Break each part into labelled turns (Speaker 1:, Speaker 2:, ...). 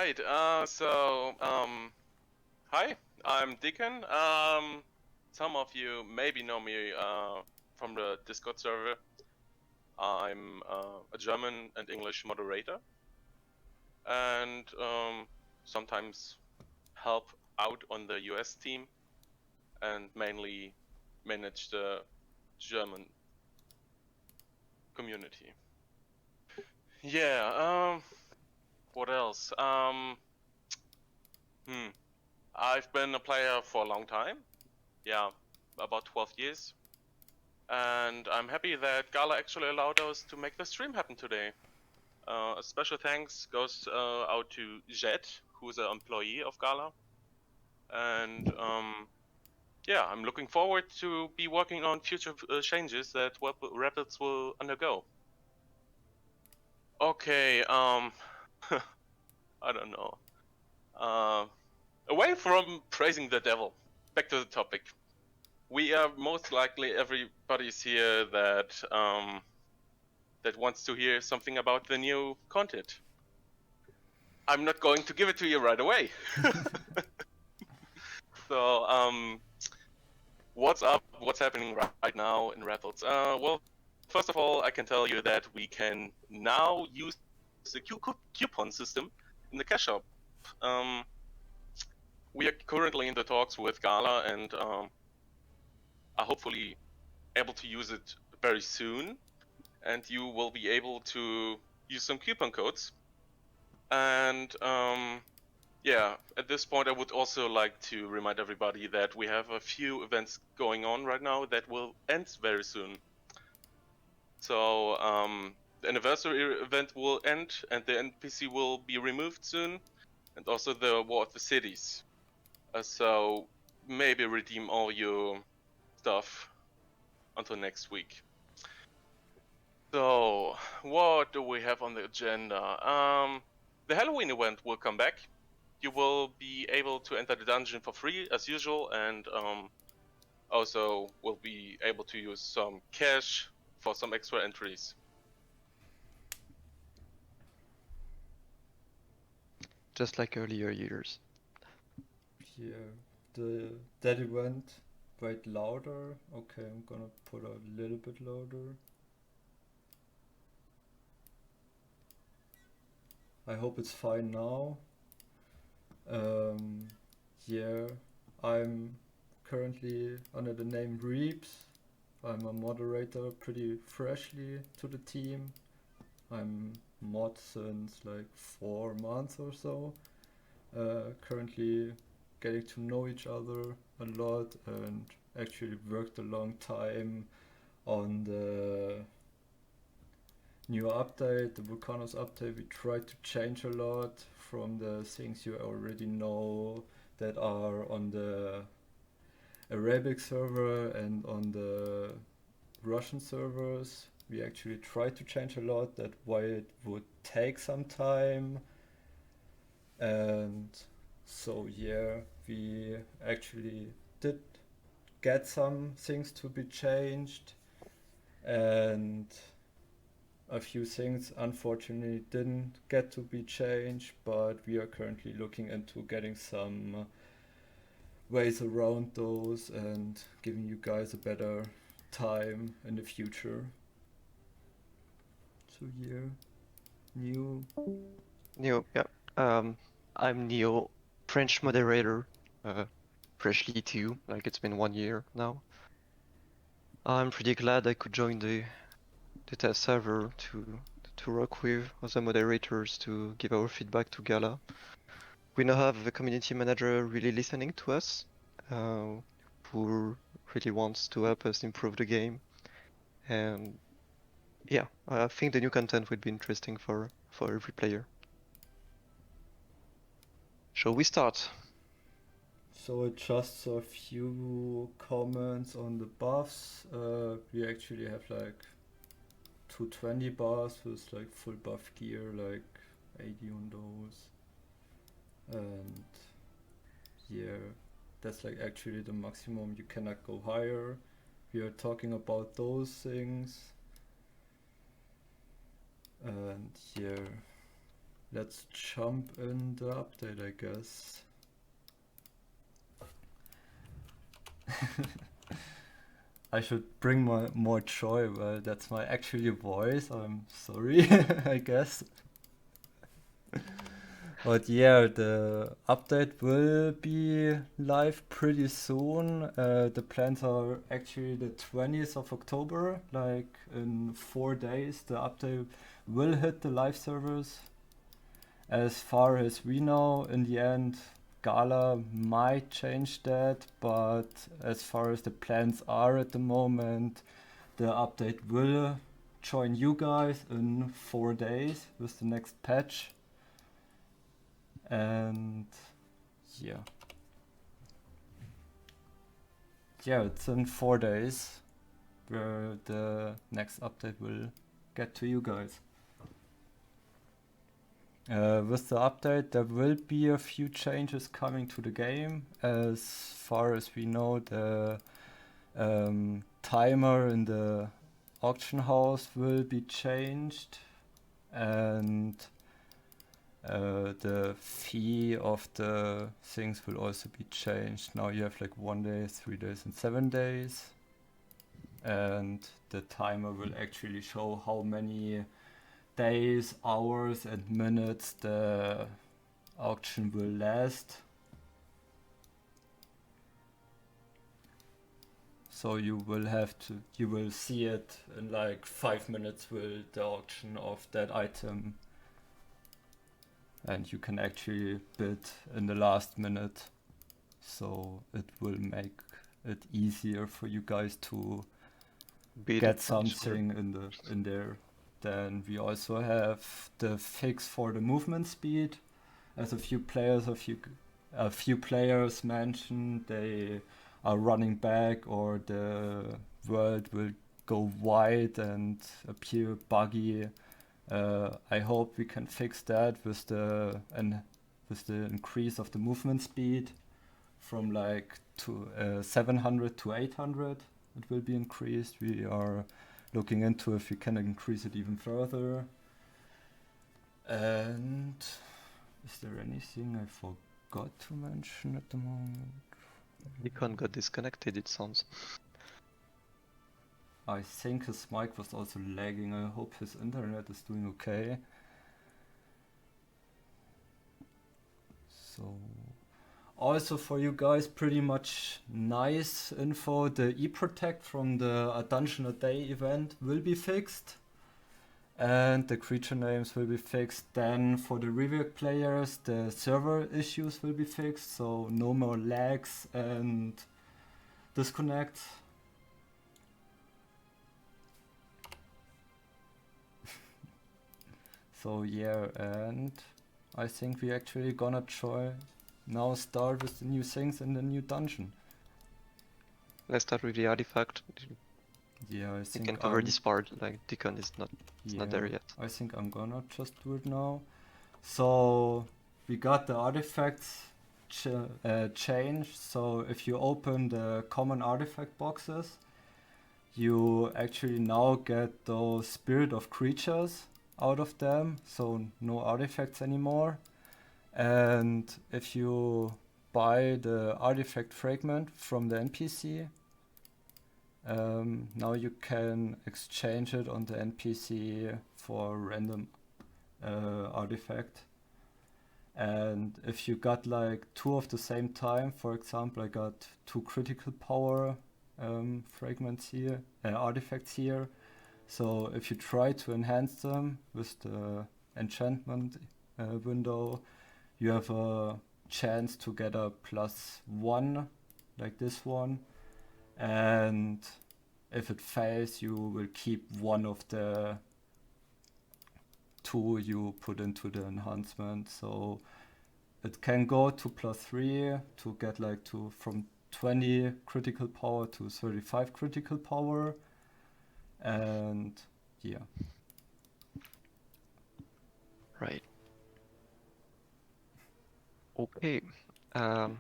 Speaker 1: Right. Hi, I'm Deacon. Some of you maybe know me from the Discord server. I'm a German and English moderator, and sometimes help out on the US team, and mainly manage the German community. Yeah. What else? I've been a player for a long time. Yeah, about 12 years. And I'm happy that Gala actually allowed us to make the stream happen today. A special thanks goes out to Jet, who's an employee of Gala. And yeah, I'm looking forward to be working on future changes that Rappelz will undergo. Okay, I don't know. Away from praising the devil, back to the topic. We are most likely everybody's here that that wants to hear something about the new content. I'm not going to give it to you right away. So, what's up? What's happening right now in Rappelz? Well, first of all, I can tell you that we can now use the coupon system in the cash shop. We are currently in the talks with Gala and are hopefully able to use it very soon. And you will be able to use some coupon codes. And yeah, at this point, I would also like to remind everybody that we have a few events going on right now that will end very soon. So the anniversary event will end, and the NPC will be removed soon, and also the War of the Cities. So maybe redeem all your stuff until next week. So what do we have on the agenda? The Halloween event will come back. You will be able to enter the dungeon for free as usual, and also will be able to use some cash for some extra entries.
Speaker 2: Just like earlier years.
Speaker 3: Yeah, that event, quite louder. Okay, I'm gonna put a little bit louder. I hope it's fine now. Yeah, I'm currently under the name Reeps. I'm a moderator pretty freshly to the team. I'm mod since like 4 months or so. Currently getting to know each other a lot and actually worked a long time on the new update, the Vulcanus update. We tried to change a lot from the things you already know that are on the Arabic server and on the Russian servers. We actually tried to change a lot, that why it would take some time. And so yeah, we actually did get some things to be changed, and a few things unfortunately didn't get to be changed, but we are currently looking into getting some ways around those and giving you guys a better time in the future. So yeah, new.
Speaker 2: Neo, yeah. I'm Neo, French moderator, freshly too, like it's been 1 year now. I'm pretty glad I could join the test server to work with other moderators to give our feedback to Gala. We now have a community manager really listening to us, who really wants to help us improve the game. And yeah, I think the new content will be interesting for every player. Shall we start?
Speaker 3: So just a few comments on the buffs. We actually have like 220 bars with like full buff gear, like 80 on those. And yeah, that's like actually the maximum. You cannot go higher. We are talking about those things. And yeah, let's jump in the update, I guess. I should bring more joy. Well, that's my actual voice. I'm sorry, I guess. But yeah, the update will be live pretty soon. The plans are actually the 20th of October. Like in 4 days, the update will hit the live servers. As far as we know, in the end, Gala might change that, but as far as the plans are at the moment, the update will join you guys in 4 days with the next patch. And yeah, it's in 4 days where the next update will get to you guys. With the update, there will be a few changes coming to the game. As far as we know, the timer in the auction house will be changed, and the fee of the things will also be changed. Now you have like 1 day, 3 days, and 7 days. And the timer will actually show how many days, hours, and minutes the auction will last. So you will see it in like 5 minutes will the auction of that item, and you can actually bid in the last minute. So it will make it easier for you guys to get something in there. Then we also have the fix for the movement speed. As a few players mentioned, they are running back, or the world will go wide and appear buggy. I hope we can fix that with the increase of the movement speed from like 700 to 800. It will be increased. We are looking into if we can increase it even further. And is there anything I forgot to mention at the moment?
Speaker 2: Deacon got disconnected, it sounds.
Speaker 3: I think his mic was also lagging. I hope his internet is doing okay. So, also for you guys, pretty much nice info. The e-protect from the Dungeon a Day event will be fixed, and the creature names will be fixed. Then for the reworked players, the server issues will be fixed, so no more lags and disconnects. So yeah, and I think we actually gonna start with the new things in the new dungeon.
Speaker 2: Let's start with the artifact.
Speaker 3: Yeah, I
Speaker 2: You
Speaker 3: think
Speaker 2: can cover this part, like Deacon is not there yet.
Speaker 3: I think I'm gonna just do it now. So we got the artifacts changed. So if you open the common artifact boxes, you actually now get those spirit of creatures out of them, so no artifacts anymore. And if you buy the artifact fragment from the NPC, now you can exchange it on the NPC for a random artifact. And if you got like 2 of the same time, for example, I got 2 critical power fragments here, artifacts here. So if you try to enhance them with the enchantment window, you have a chance to get a +1 like this one, and if it fails, you will keep one of the 2 you put into the enhancement. So it can go to +3 to get like from 20 critical power to 35 critical power. And yeah.
Speaker 2: Right. Okay.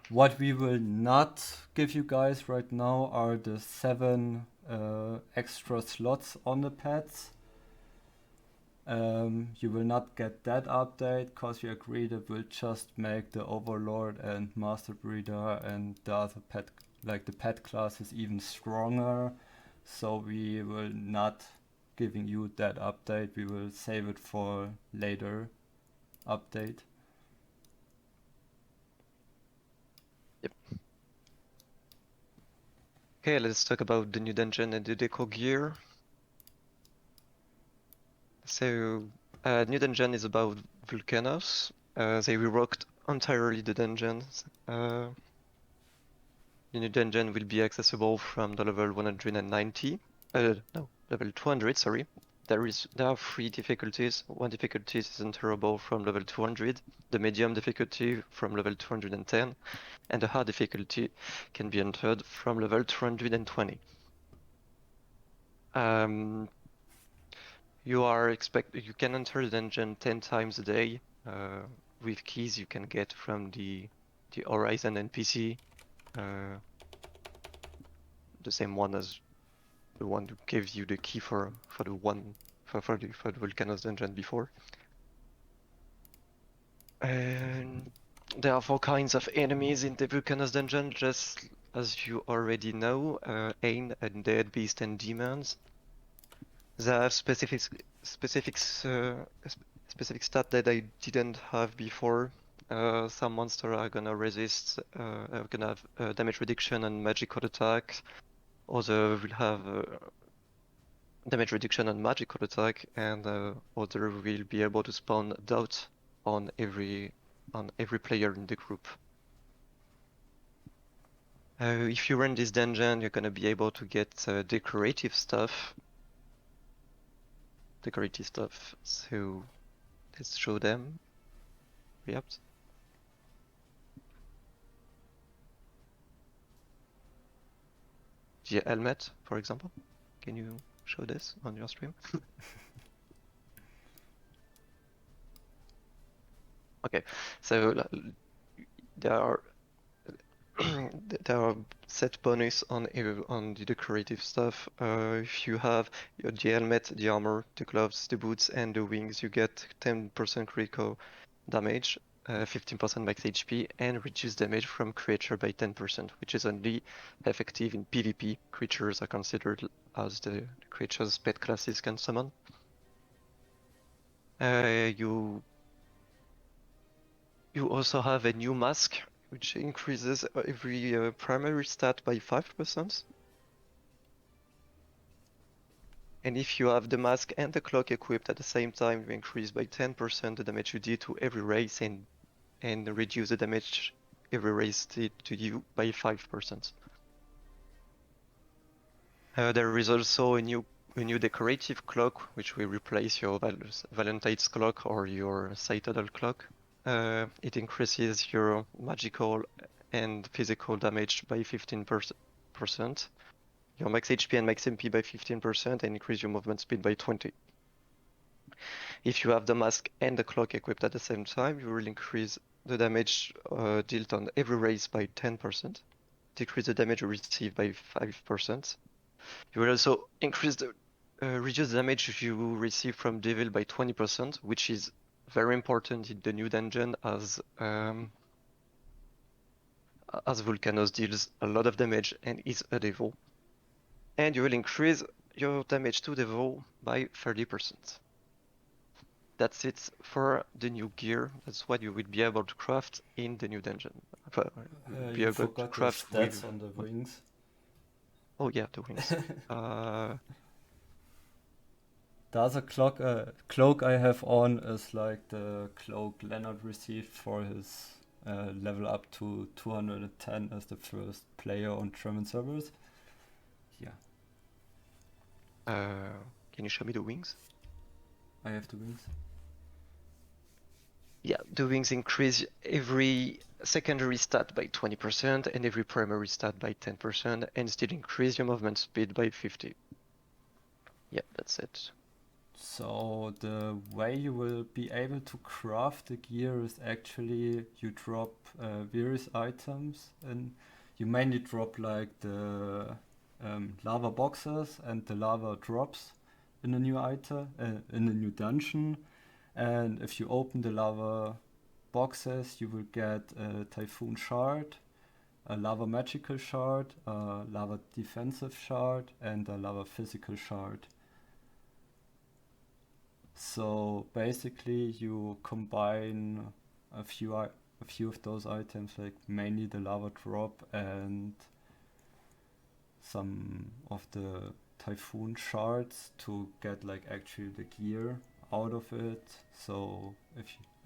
Speaker 3: What we will not give you guys right now are the 7 extra slots on the pads. You will not get that update because we agreed it will just make the Overlord and Master Breeder and the other pet, like the pet classes, even stronger. So we will not giving you that update. We will save it for later update.
Speaker 2: Okay, let's talk about the new dungeon and the Deco Gear. So, new dungeon is about Vulcanus. They reworked entirely the dungeons. The new dungeon will be accessible from the level 190. No, level 200, sorry. There are 3 difficulties. One difficulty is enterable from level 200, the medium difficulty from level 210, and the hard difficulty can be entered from level 220. You can enter the dungeon 10 times a day with keys you can get from the Horizon NPC, the same one as the one who gave you the key for the Vulcanus Dungeon before. And there are 4 kinds of enemies in the Vulcanus Dungeon, just as you already know: Ain, Undead, Beast, and Demons. They have specific stat that I didn't have before. Some monsters are gonna resist, are gonna have damage reduction and magical attacks. Other will have damage reduction and magical attack, and other will be able to spawn doubt on every player in the group. If you run this dungeon, you're gonna be able to get decorative stuff. So let's show them. Yep. The helmet, for example. Can you show this on your stream? Okay, so there are set bonus on the decorative stuff. If you have the helmet, the armor, the gloves, the boots, and the wings, you get 10% critical damage, 15% max HP, and reduced damage from creature by 10%, which is only effective in PvP. Creatures are considered as the creatures pet classes can summon. You also have a new mask, which increases every primary stat by 5%. And if you have the mask and the cloak equipped at the same time, you increase by 10% the damage you did to every race and reduce the damage every race did to you by 5%. There is also a new decorative cloak, which will replace your Valentine's cloak or your Citadel cloak. It increases your magical and physical damage by 15%, your max HP and max MP by 15%, and increase your movement speed by 20%. If you have the mask and the cloak equipped at the same time, you will increase the damage dealt on every race by 10%, decrease the damage you receive by 5%. You will also increase the reduce the damage you receive from Devil by 20%, which is very important in the new dungeon as Vulcanus deals a lot of damage and is a Devil. And you will increase your damage to Devil by 30%. That's it for the new gear. That's what you will be able to craft in the new dungeon.
Speaker 3: You forgot the stats on the wings.
Speaker 2: Oh yeah, the wings.
Speaker 3: The other cloak I have on is like the cloak Leonard received for his level up to 210 as the first player on German servers. Yeah.
Speaker 2: Can you show me the wings?
Speaker 3: I have the wings.
Speaker 2: Yeah, the wings increase every secondary stat by 20% and every primary stat by 10%, and still increase your movement speed by 50%. Yeah, that's it.
Speaker 3: So the way you will be able to craft the gear is actually you drop various items, and you mainly drop like the lava boxes and the lava drops, in a new item, in a new dungeon. And if you open the lava boxes, you will get a Typhoon shard, a lava magical shard, a lava defensive shard, and a lava physical shard. So basically you combine a few of those items, like mainly the lava drop and some of the Typhoon shards, to get like actually the gear out of it. So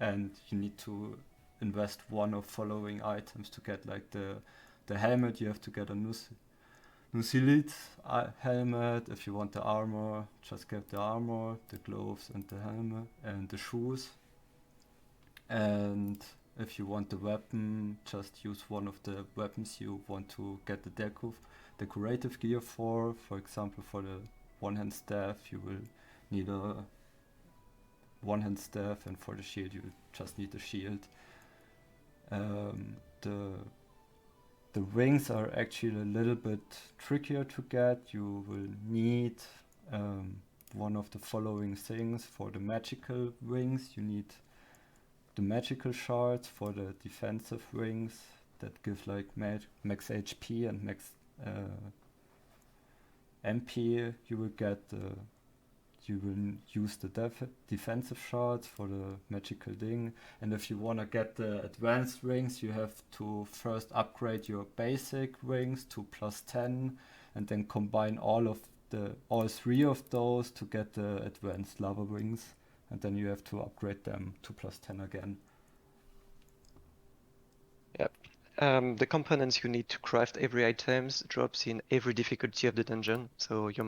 Speaker 3: and you need to invest one of following items to get like the helmet. You have to get a Nusilit helmet. If you want the armor, just get the armor, the gloves and the helmet and the shoes. And if you want the weapon, just use one of the weapons you want to get the decorative gear for. For example, for the one-hand staff, you will need a one-hand staff, and for the shield, you just need a shield. The wings are actually a little bit trickier to get. You will need one of the following things. For the magical wings, you need the magical shards. For the defensive wings, that give like max HP and max MP, you will use the defensive shards for the magical thing. And if you want to get the advanced rings, you have to first upgrade your basic rings to +10, and then combine all three of those to get the advanced lava rings, and then you have to upgrade them to +10 again.
Speaker 2: Yep. The components you need to craft every items drops in every difficulty of the dungeon, so you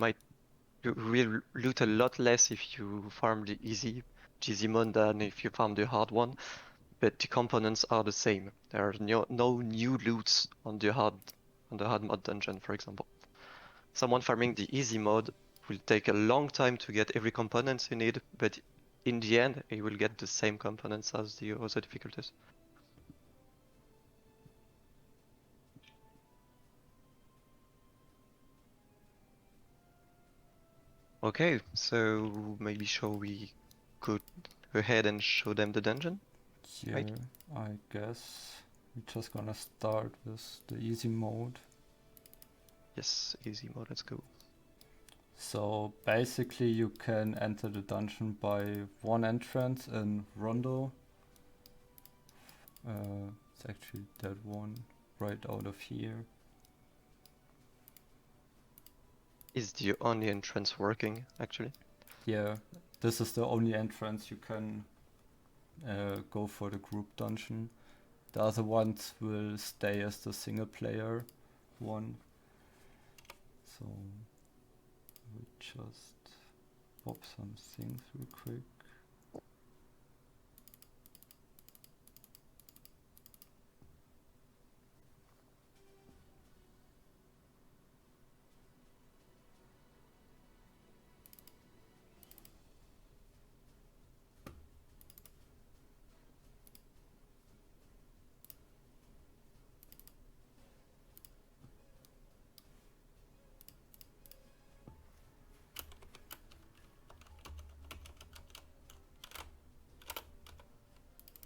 Speaker 2: will loot a lot less if you farm the easy mode than if you farm the hard one, but the components are the same. There are no new loots on the hard mode dungeon, for example. Someone farming the easy mode will take a long time to get every component you need, but in the end, you will get the same components as the other difficulties. Okay, so maybe shall we go ahead and show them the dungeon?
Speaker 3: Yeah,
Speaker 2: Right.
Speaker 3: I guess we're just gonna start with the easy mode.
Speaker 2: Yes, easy mode, let's go.
Speaker 3: So basically you can enter the dungeon by one entrance in Rondo. It's actually that one right out of here.
Speaker 2: Is the only entrance working, actually?
Speaker 3: Yeah, this is the only entrance you can go for the group dungeon. The other ones will stay as the single player one. So we just pop some things real quick.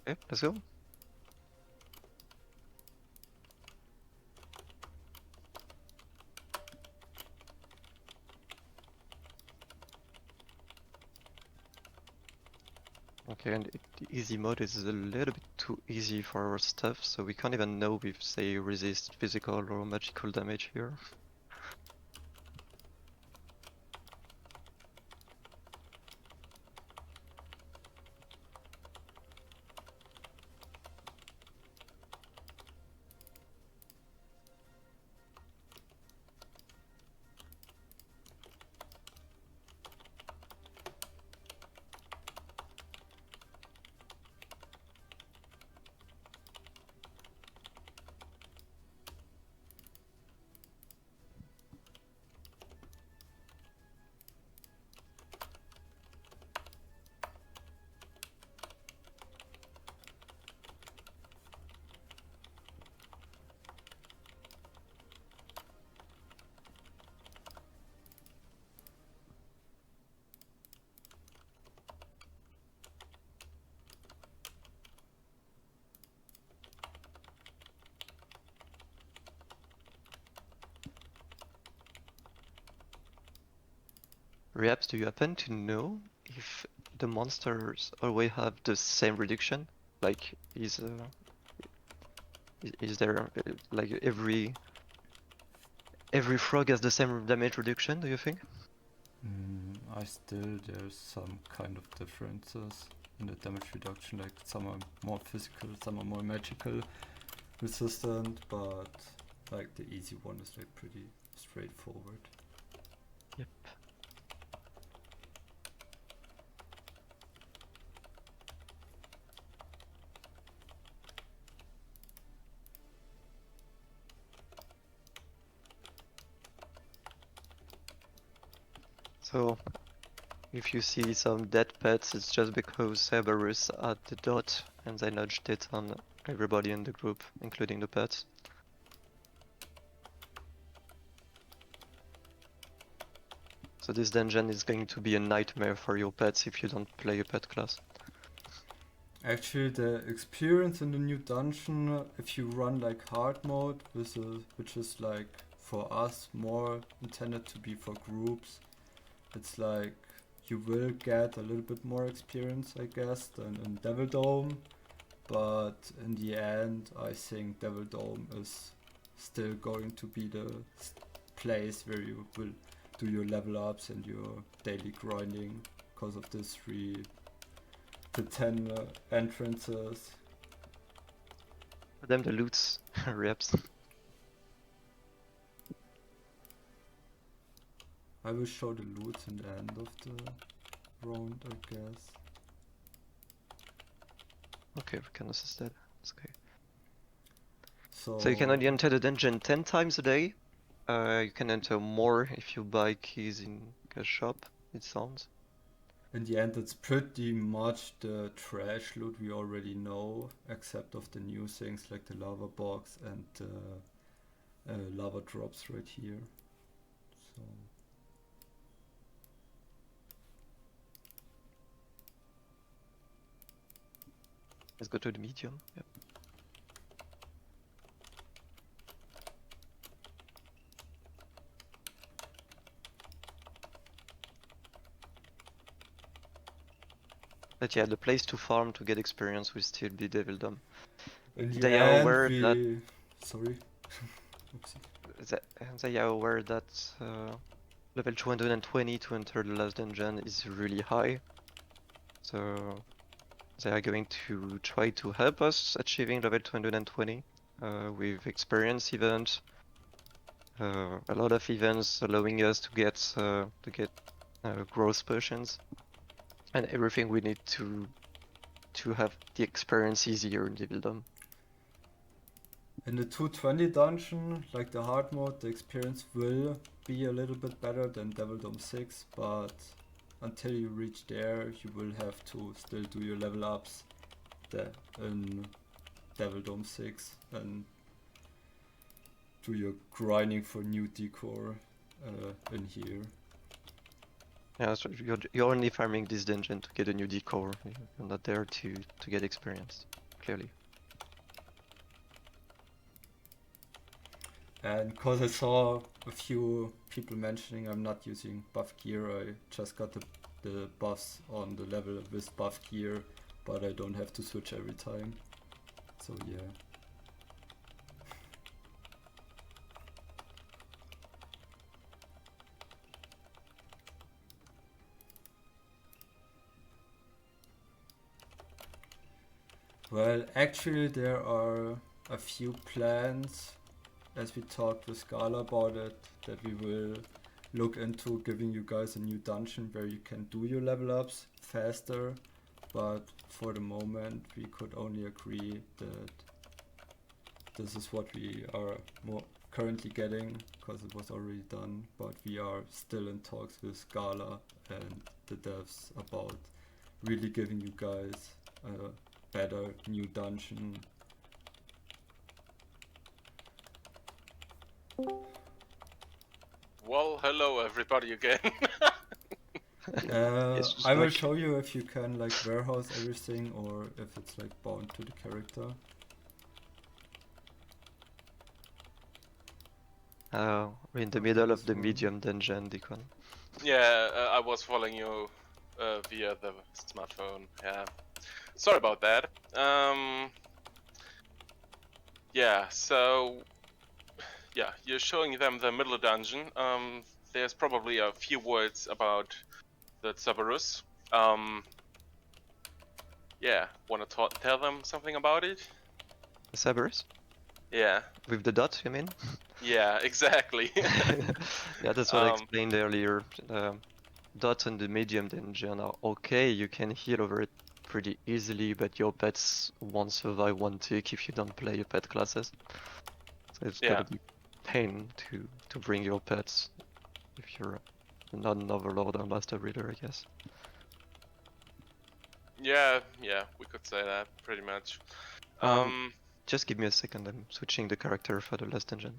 Speaker 2: Okay, let's go. Okay, and the easy mode is a little bit too easy for our stuff, so we can't even know if, say, resist physical or magical damage here. Rappelz, do you happen to know if the monsters always have the same reduction? Like, is there like every frog has the same damage reduction? Do you think?
Speaker 3: There's some kind of differences in the damage reduction, like some are more physical, some are more magical resistant, but like the easy one is like pretty straightforward.
Speaker 2: Yep. So, if you see some dead pets, it's just because Cerberus had the dot and they nudged it on everybody in the group, including the pets. So this dungeon is going to be a nightmare for your pets if you don't play a pet class.
Speaker 3: Actually, the experience in the new dungeon, if you run like hard mode, which is like for us more intended to be for groups, it's like you will get a little bit more experience, I guess, than in Devil Dome. But in the end, I think Devil Dome is still going to be the place where you will do your level ups and your daily grinding because of the 3 to 10 entrances.
Speaker 2: For them, the loot's reps.
Speaker 3: I will show the loot in the end of the round, I guess.
Speaker 2: Okay, we can assist that. It's okay.
Speaker 3: So
Speaker 2: So you can only enter the dungeon 10 times a day. You can enter more if you buy keys in a shop, it sounds.
Speaker 3: in the end, it's pretty much the trash loot we already know, except of the new things like the lava box and lava drops right here. So
Speaker 2: Let's go to the medium. Yep. But yeah, the place to farm to get experience will still be Devil Dome.
Speaker 3: in the
Speaker 2: They are
Speaker 3: end,
Speaker 2: aware that
Speaker 3: sorry. Oopsie.
Speaker 2: they are aware that level 220 to enter the last dungeon is really high. So they are going to try to help us achieving level 220 with experience event, a lot of events allowing us to get growth potions, and everything we need to have the experience easier in Devil Dome.
Speaker 3: In the 220 dungeon, like the hard mode, the experience will be a little bit better than Devil Dome 6, but until you reach there, you will have to still do your level ups in Devil Dome 6 and do your grinding for new decor in here.
Speaker 2: Yeah, so you're only farming this dungeon to get a new decor. You're not there to get experience, clearly.
Speaker 3: And cause I saw a few people mentioning I'm not using buff gear, I just got the buffs on the level with buff gear, but I don't have to switch every time. So yeah. Well, actually there are a few plans, as we talked with Scala about it, that we will look into giving you guys a new dungeon where you can do your level ups faster, but for the moment we could only agree that this is what we are currently getting, because it was already done, but we are still in talks with Scala and the devs about really giving you guys a better new dungeon.
Speaker 1: Well, hello everybody again.
Speaker 2: Yes,
Speaker 3: I will
Speaker 2: like-
Speaker 3: show you if you can like warehouse everything or if it's like bound to the character.
Speaker 2: We're in the
Speaker 3: Okay,
Speaker 2: middle of
Speaker 3: this
Speaker 2: the
Speaker 3: one.
Speaker 2: medium dungeon, Deacon.
Speaker 1: Yeah, I was following you via the smartphone. Yeah, sorry about that. Yeah, so yeah, you're showing them the middle dungeon. There's probably a few words about the Cerberus. Yeah, want to tell them something about it?
Speaker 2: The Cerberus?
Speaker 1: Yeah,
Speaker 2: With the dot, you mean?
Speaker 1: yeah, exactly.
Speaker 2: Yeah, that's what I
Speaker 1: um,
Speaker 2: explained earlier. Dot and the medium dungeon are okay, you can heal over it pretty easily, but your pets won't survive one tick if you don't play your pet classes. So it's
Speaker 1: yeah,
Speaker 2: gonna be pain to bring your pets if you're not an overlord or master breeder, I guess.
Speaker 1: yeah, yeah. We could say that pretty much.
Speaker 2: Um, just give me a second, I'm switching the character for the last dungeon.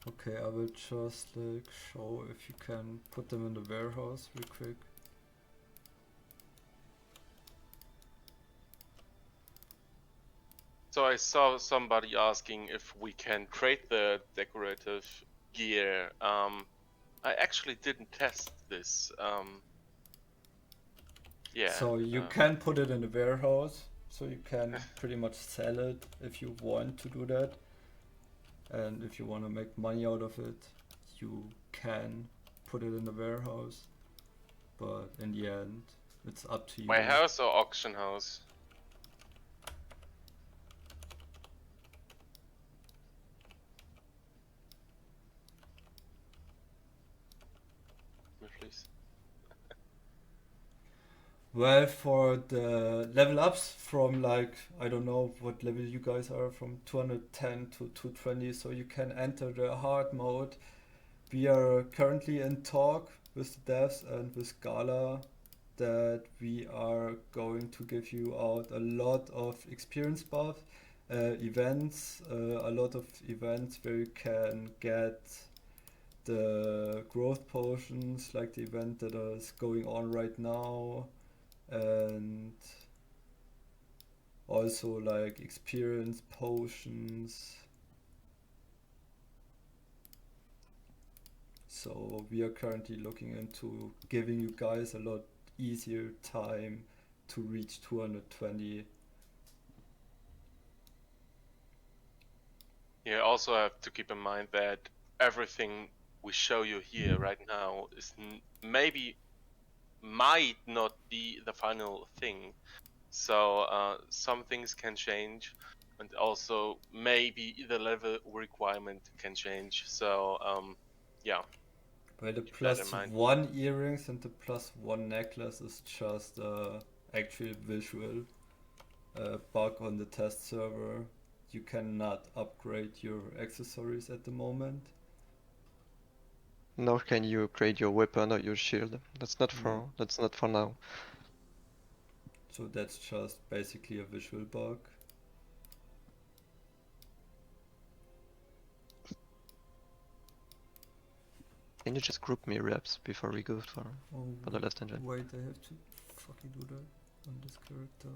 Speaker 3: Okay, I will just like show if you can put them in the warehouse real quick.
Speaker 1: So I saw somebody asking if we can trade the decorative gear. I actually didn't test this. Yeah.
Speaker 3: So you can put it in the warehouse, so you can pretty much sell it if you want to do that. And if you want to make money out of it, you can put it in the warehouse. But in the end, it's up to you.
Speaker 1: Warehouse or auction house? Please.
Speaker 3: Well, for the level ups from like, I don't know what level you guys are, from 210 to 220, so you can enter the hard mode. We are currently in talk with the devs and with Gala that we are going to give you out a lot of experience buff events, a lot of events where you can get the growth potions, like the event that is going on right now, and also like experience potions. So we are currently looking into giving you guys a lot easier time to reach 220.
Speaker 1: You also have to keep in mind that everything we show you here right now is might not be the final thing. So some things can change, and also maybe the level requirement can change. So yeah,
Speaker 3: Well, the
Speaker 1: keep that in mind.
Speaker 3: +1 earrings and the +1 necklace is just actual visual bug on the test server. You cannot upgrade your accessories at the moment.
Speaker 2: Nor can you upgrade your weapon or your shield. That's not for now.
Speaker 3: So that's just basically a visual bug.
Speaker 2: Can you just group me reps before we go for the last dungeon?
Speaker 3: Wait, I have to fucking do that on this character.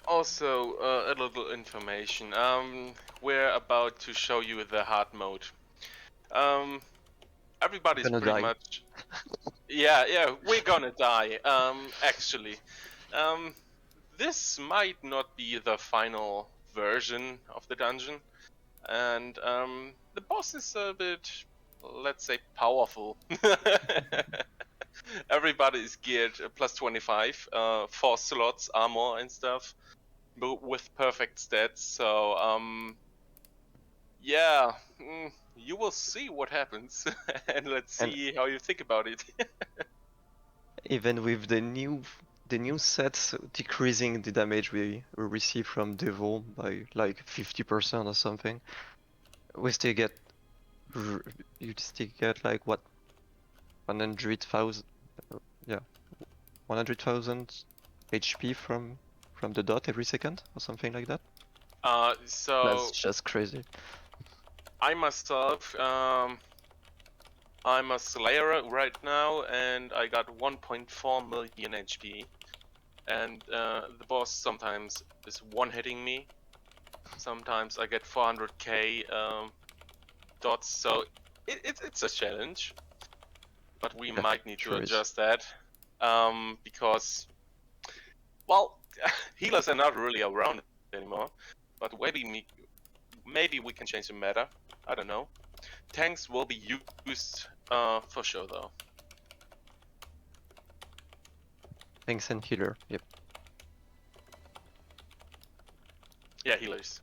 Speaker 1: Also, a little information. We're about to show you the hard mode. Everybody's
Speaker 2: Gonna
Speaker 1: pretty
Speaker 2: die.
Speaker 1: much. Yeah, we're gonna die. Actually, this might not be the final version of the dungeon, and the boss is a bit, let's say, powerful. Everybody is geared +25, 4 slots, armor and stuff, but with perfect stats. So yeah, you will see what happens, and let's see how you think about it.
Speaker 2: Even with the new sets decreasing the damage we receive from Devil by like 50% or something, we still get you still get like what 100,000 100,000 HP from the dot every second or something like that.
Speaker 1: So
Speaker 2: That's just crazy.
Speaker 1: I myself, I'm a Slayer right now, and I got 1.4 million HP. And the boss sometimes is one-hitting me. Sometimes I get 400k dots, so it's a challenge. But we
Speaker 2: Yeah,
Speaker 1: might need to
Speaker 2: sure is.
Speaker 1: adjust that. Because, well, healers are not really around anymore. But maybe we can change the meta. I don't know. Tanks will be used for sure, though.
Speaker 2: Tanks and healer, yep.
Speaker 1: Yeah, healers.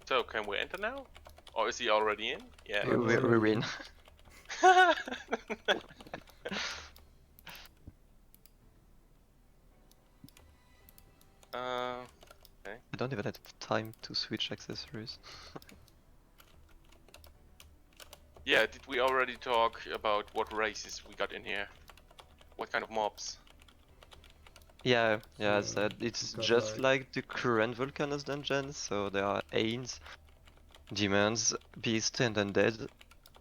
Speaker 1: So can we enter now? Or is he already in? Yeah.
Speaker 3: I'm
Speaker 2: We're
Speaker 3: already
Speaker 2: in.
Speaker 1: Okay.
Speaker 2: I don't even have time to switch accessories.
Speaker 1: Yeah, did we already talk about what races we got in here? What kind of mobs?
Speaker 2: Yeah,
Speaker 3: Yeah,
Speaker 2: I said it's
Speaker 3: we got,
Speaker 2: just like the current Vulcanus Dungeon, so there are Ains, Demons, Beast, and Undead.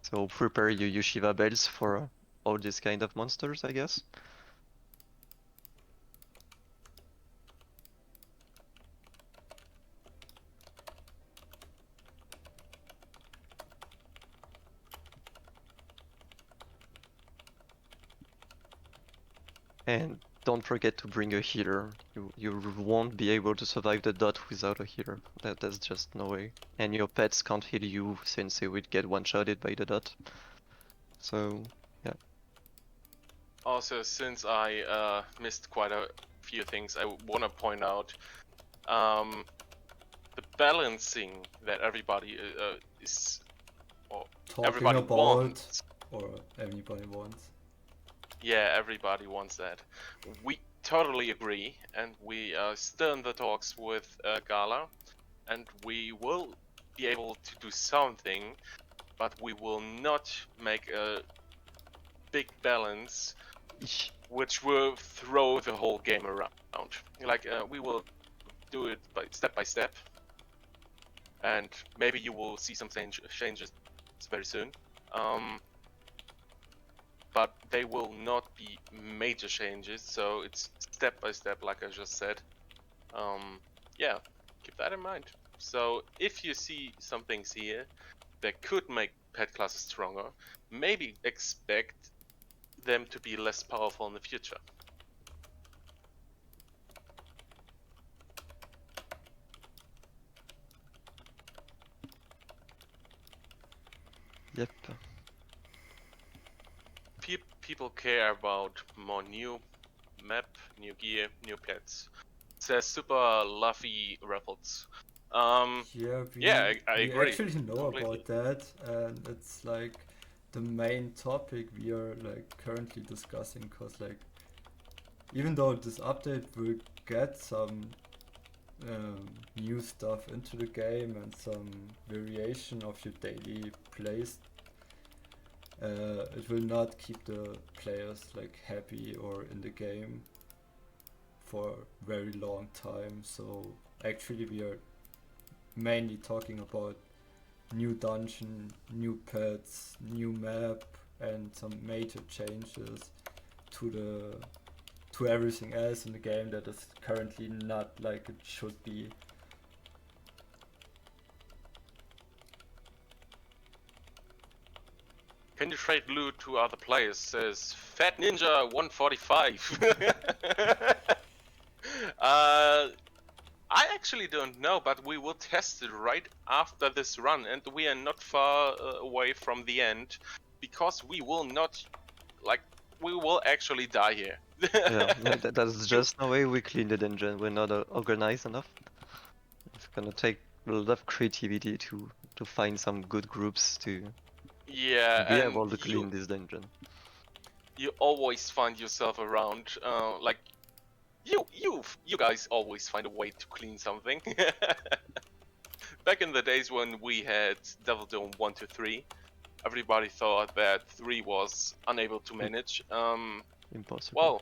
Speaker 2: So prepare your Yeshiva bells for all these kind of monsters, I guess. And don't forget to bring a healer. You won't be able to survive the dot without a healer. That's just no way. And your pets can't heal you since they would get one-shotted by the dot. So yeah.
Speaker 1: Also, since I missed quite a few things, I want to point out the balancing that everybody is, or
Speaker 3: talking
Speaker 1: everybody
Speaker 3: about,
Speaker 1: wants.
Speaker 3: or anybody wants.
Speaker 1: Yeah, everybody wants that. We totally agree, and we are still in the talks with Gala, and we will be able to do something, but we will not make a big balance which will throw the whole game around. Like, we will do it by step, and maybe you will see some changes very soon. But they will not be major changes, so it's step by step, like I just said. Yeah, keep that in mind. So if you see some things here that could make pet classes stronger, maybe expect them to be less powerful in the future.
Speaker 2: Yep.
Speaker 1: People care about more new map, new gear, new pets. Says super lovey Rappelz.
Speaker 3: Yeah,
Speaker 1: I
Speaker 3: we
Speaker 1: agree
Speaker 3: actually know
Speaker 1: completely.
Speaker 3: about that, and it's like the main topic we are like currently discussing. Cause like, even though this update will get some new stuff into the game and some variation of your daily plays, it will not keep the players like happy or in the game for a very long time. So actually we are mainly talking about new dungeon, new pets, new map, and some major changes to everything else in the game that is currently not like it should be.
Speaker 1: Can you trade loot to other players? Says Fat Ninja 145. I actually don't know, but we will test it right after this run, and we are not far away from the end, because we will not, like, we will actually die here.
Speaker 2: Yeah, that's just no way we clean the dungeon. We're not organized enough. It's gonna take a lot of creativity to find some good groups to
Speaker 1: Yeah,
Speaker 2: be
Speaker 1: and
Speaker 2: able to clean this dungeon.
Speaker 1: you always find yourself around, like, you guys always find a way to clean something. Back in the days when we had Devil Dome 1 to 3, everybody thought that 3 was unable to manage.
Speaker 2: Impossible.
Speaker 1: Well,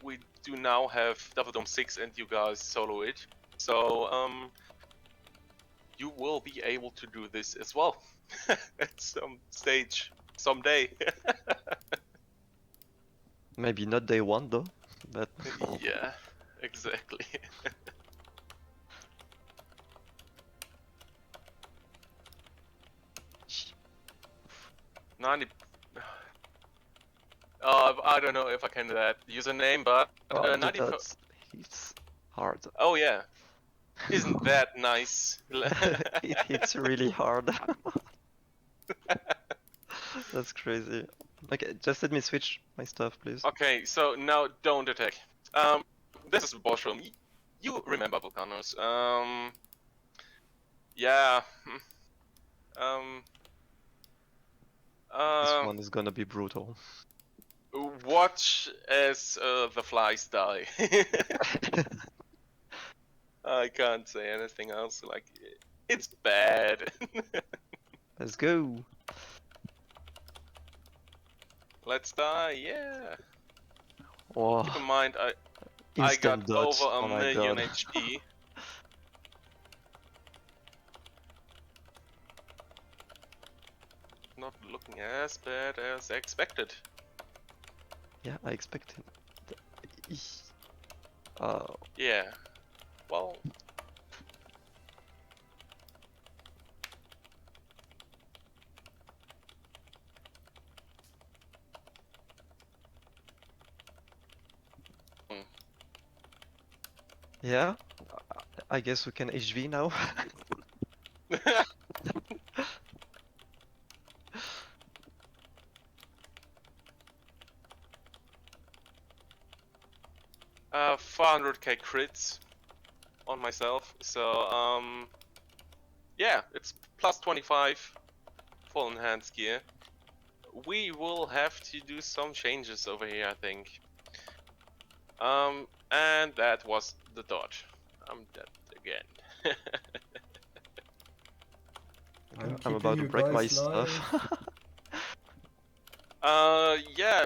Speaker 1: we do now have Devil Dome 6 and you guys solo it. So, you will be able to do this as well at some stage, someday.
Speaker 2: Maybe not day one though, but
Speaker 1: Yeah, exactly. 90. I don't know if I can do that username, but
Speaker 2: Oh, the
Speaker 1: 94.
Speaker 2: dots. It's hard.
Speaker 1: Oh yeah, isn't that nice?
Speaker 2: It hits really hard. That's crazy. Okay, just let me switch my stuff, please.
Speaker 1: Okay, so now don't attack. This is the boss room. You remember Vulcanus. Yeah. Um.
Speaker 2: This one is gonna be brutal.
Speaker 1: Watch as the flies die. I can't say anything else. Like, it's bad.
Speaker 2: Let's go.
Speaker 1: Let's die. Yeah.
Speaker 2: Oh,
Speaker 1: Keep in mind, I
Speaker 2: instant
Speaker 1: got
Speaker 2: dodge.
Speaker 1: over a
Speaker 2: Oh my
Speaker 1: million
Speaker 2: god.
Speaker 1: HP. Not looking as bad as expected.
Speaker 2: Yeah, I expected.
Speaker 1: Yeah. Well.
Speaker 2: Yeah, I guess we can HV now.
Speaker 1: uh, 400k crits on myself. So yeah, it's plus 25 full enhanced gear. We will have to do some changes over here, I think. And that was the dodge. I'm dead again.
Speaker 3: I'm
Speaker 2: I'm
Speaker 3: keeping
Speaker 2: about to
Speaker 3: you
Speaker 2: break my
Speaker 3: guys live.
Speaker 2: stuff.
Speaker 1: Yeah,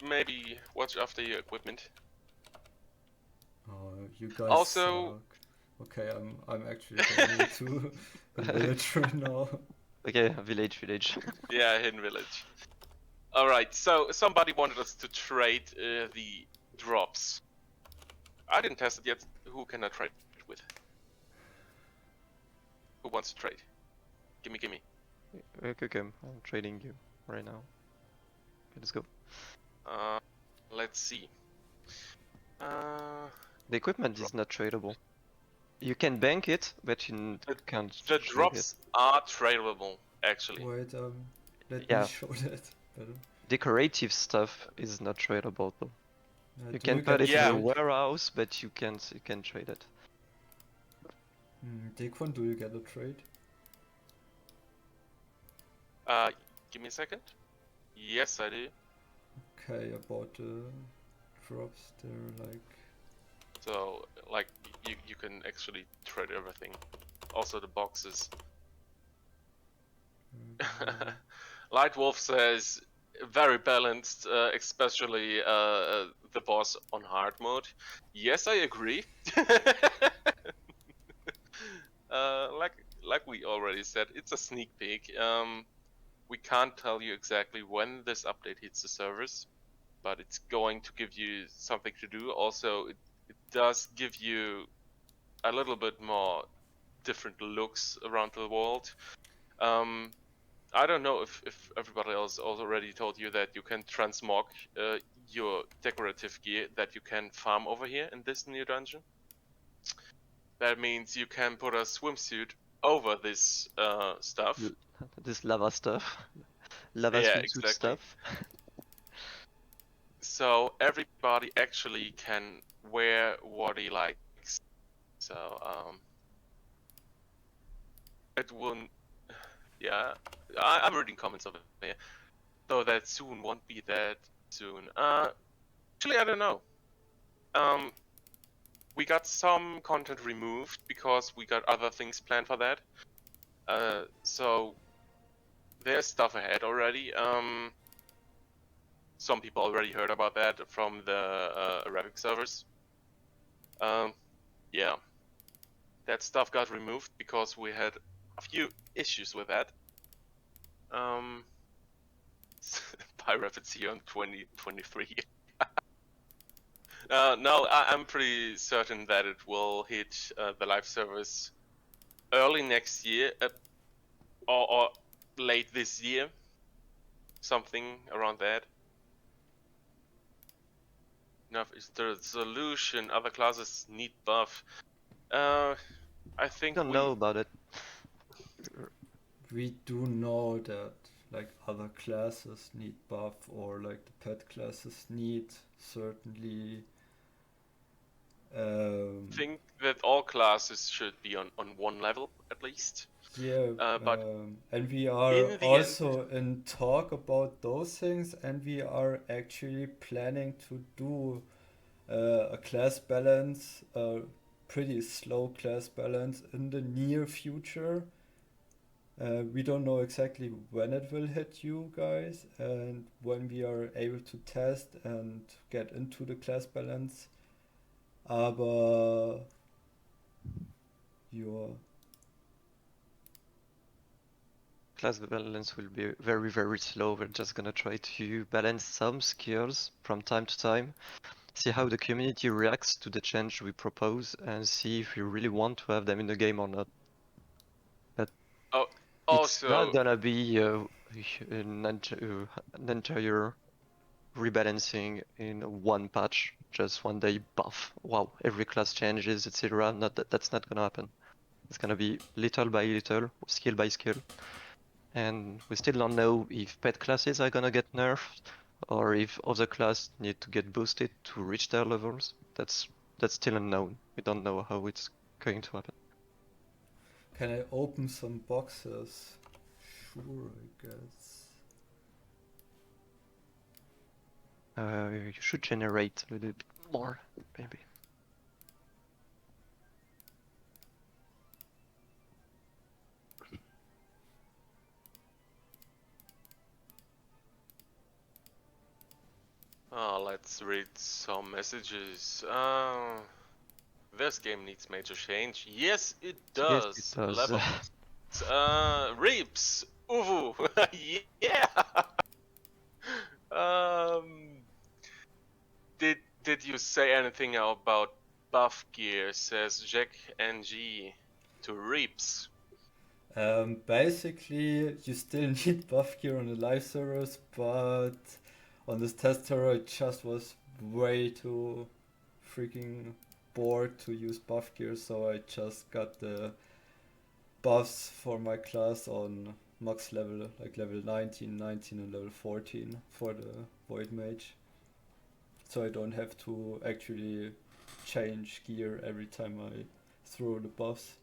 Speaker 1: maybe watch after your equipment.
Speaker 3: Oh, you guys
Speaker 1: Also-
Speaker 3: suck. Okay, I'm actually going to the village right now.
Speaker 2: Okay, village.
Speaker 1: Yeah, hidden village. Alright, so somebody wanted us to trade the drops. I didn't test it yet. Who can I trade with? Who wants to trade? Gimme.
Speaker 2: Okay, I'm trading you right now. Okay, let's go.
Speaker 1: Let's see.
Speaker 2: The equipment is not tradable. You can bank it, but you can't
Speaker 1: The
Speaker 2: trade
Speaker 1: drops are tradable, actually.
Speaker 3: Wait, let
Speaker 2: Yeah.
Speaker 3: me show that better.
Speaker 2: Decorative stuff is not tradable though. You
Speaker 3: Do
Speaker 2: can
Speaker 3: get
Speaker 2: put it in
Speaker 1: Yeah.
Speaker 2: a warehouse, but you can trade it.
Speaker 3: Decon, do you get a trade?
Speaker 1: Give me a second. Yes, I do.
Speaker 3: Okay, I bought the drops. They're like...
Speaker 1: So, like, you can actually trade everything. Also the boxes. Light Wolf says, very balanced, especially the boss on hard mode. Yes, I agree. Like we already said, it's a sneak peek. We can't tell you exactly when this update hits the servers, but it's going to give you something to do. Also, it does give you a little bit more different looks around the world. I don't know if everybody else already told you that you can transmog your decorative gear that you can farm over here in this new dungeon. That means you can put a swimsuit over this stuff.
Speaker 2: This lava stuff. Lava
Speaker 1: Yeah,
Speaker 2: swimsuit
Speaker 1: exactly.
Speaker 2: stuff.
Speaker 1: So everybody actually can wear what he likes. So it won't. Yeah, I'm reading comments over here. So that soon won't be that soon. Actually, I don't know. We got some content removed because we got other things planned for that. So there's stuff ahead already. Some people already heard about that from the Rappelz servers. Yeah, that stuff got removed because we had a few issues with that. Rappelz here on 2023. No, I'm pretty certain that it will hit the live service early next year, or late this year. something around that. Enough is the solution. Other classes need buff. I think
Speaker 2: Don't
Speaker 1: we
Speaker 2: know about it.
Speaker 3: We do know that like other classes need buff, or like the pet classes need certainly.
Speaker 1: think that all classes should be on one level at least.
Speaker 3: Yeah,
Speaker 1: But
Speaker 3: and we are
Speaker 1: in the end,
Speaker 3: also in talk about those things, and we are actually planning to do a class balance, a pretty slow class balance in the near future. We don't know exactly when it will hit you guys and when we are able to test and get into the class balance. Aber ja,
Speaker 2: Class balance will be very, very slow. We're just gonna try to balance some skills from time to time, see how the community reacts to the change we propose, and see if we really want to have them in the game or not. But
Speaker 1: oh,
Speaker 2: it's not
Speaker 1: also
Speaker 2: gonna be an entire rebalancing in one patch, just one day buff. Wow, every class changes, etc. That's not gonna happen. It's gonna be little by little, skill by skill. And we still don't know if pet classes are gonna get nerfed or if other classes need to get boosted to reach their levels. That's still unknown. We don't know how it's going to happen.
Speaker 3: can I open some boxes? Sure, I guess.
Speaker 2: You should generate a little bit more, maybe.
Speaker 1: let's read some messages. This game needs major change. Yes, it does.
Speaker 2: Yes, it does.
Speaker 1: Level. Reaps. Uvu. Yeah. Did you say anything about buff gear? Says Jack NG to Reaps.
Speaker 3: Basically, you still need buff gear on the live servers, but on this test server, it just was way too freaking bored to use buff gear, so I just got the buffs for my class on max level, like level 19, 19, and level 14 for the Void Mage. So I don't have to actually change gear every time I throw the buffs.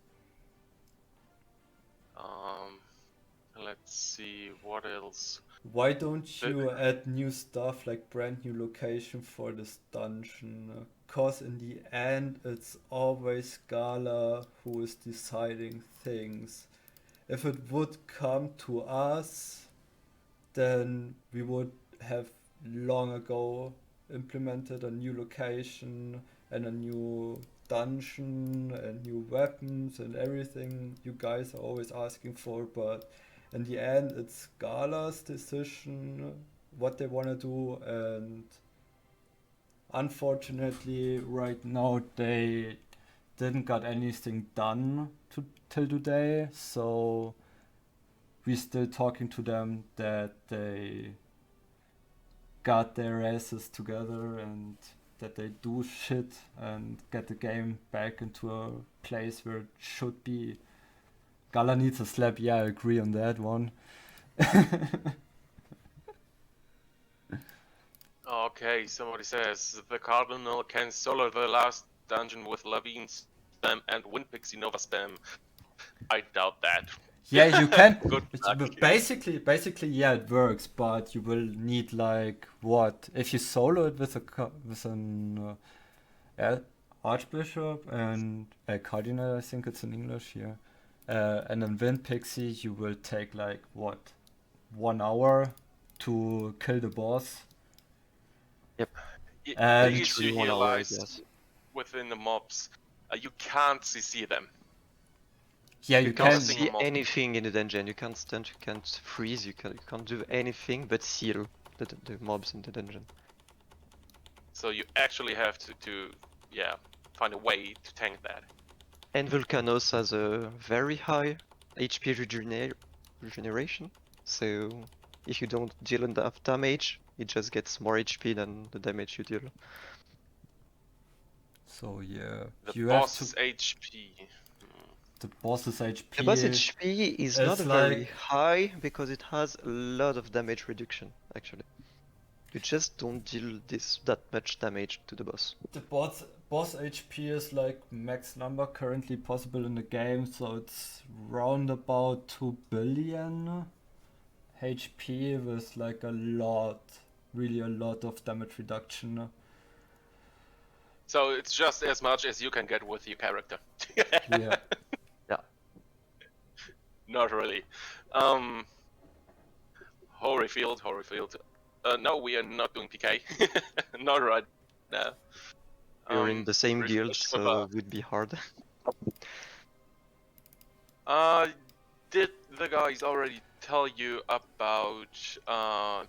Speaker 1: Let's see what else.
Speaker 3: Why don't you add new stuff like brand new location for this dungeon? Cause in the end it's always Gala who is deciding things. If it would come to us, then we would have long ago implemented a new location and a new dungeon and new weapons and everything you guys are always asking for, but in the end it's Gala's decision what they want to do, and unfortunately right now they didn't got anything done till today, so we're still talking to them that they got their asses together and that they do shit and get the game back into a place where it should be. Gala needs a slap, yeah, I agree on that one.
Speaker 1: Okay, somebody says the Cardinal can solo the last dungeon with Levine spam and Wind Pixie Nova spam. I doubt that.
Speaker 3: Yeah, you can.
Speaker 1: Good luck.
Speaker 3: Basically, yeah, it works, but you will need like what if you solo it with an Archbishop and a Cardinal, I think it's in English here, and then Wind Pixie, you will take like what 1 hour to kill the boss.
Speaker 2: Yep.
Speaker 1: The issue
Speaker 2: Literally 1
Speaker 1: here
Speaker 2: hour, I
Speaker 1: lies
Speaker 2: guess.
Speaker 1: within the mobs. You can't CC them.
Speaker 3: Yeah,
Speaker 2: You
Speaker 3: you
Speaker 2: can't
Speaker 3: can.
Speaker 2: see anything in the dungeon. You can't stunt, you can't freeze, you can't do anything but seal the mobs in the dungeon.
Speaker 1: So you actually have to find a way to tank that.
Speaker 2: And Vulcanus has a very high HP regeneration, so if you don't deal enough damage, it just gets more HP than the damage you deal.
Speaker 3: So yeah,
Speaker 1: The
Speaker 3: you have to.
Speaker 1: boss's HP.
Speaker 3: The boss's HP.
Speaker 2: The boss HP is not
Speaker 3: It's
Speaker 2: very
Speaker 3: like-
Speaker 2: high because it has a lot of damage reduction, actually. You just don't deal that much damage to the boss.
Speaker 3: The boss HP is like max number currently possible in the game, so it's round about 2 billion HP with like really a lot of damage reduction.
Speaker 1: So it's just as much as you can get with your character.
Speaker 3: Yeah.
Speaker 1: Not really. Holyfield. No, we are not doing PK. Not right now.
Speaker 2: We're in the same guild,
Speaker 1: refresh with,
Speaker 2: so it would be hard.
Speaker 1: Did the guys already tell you about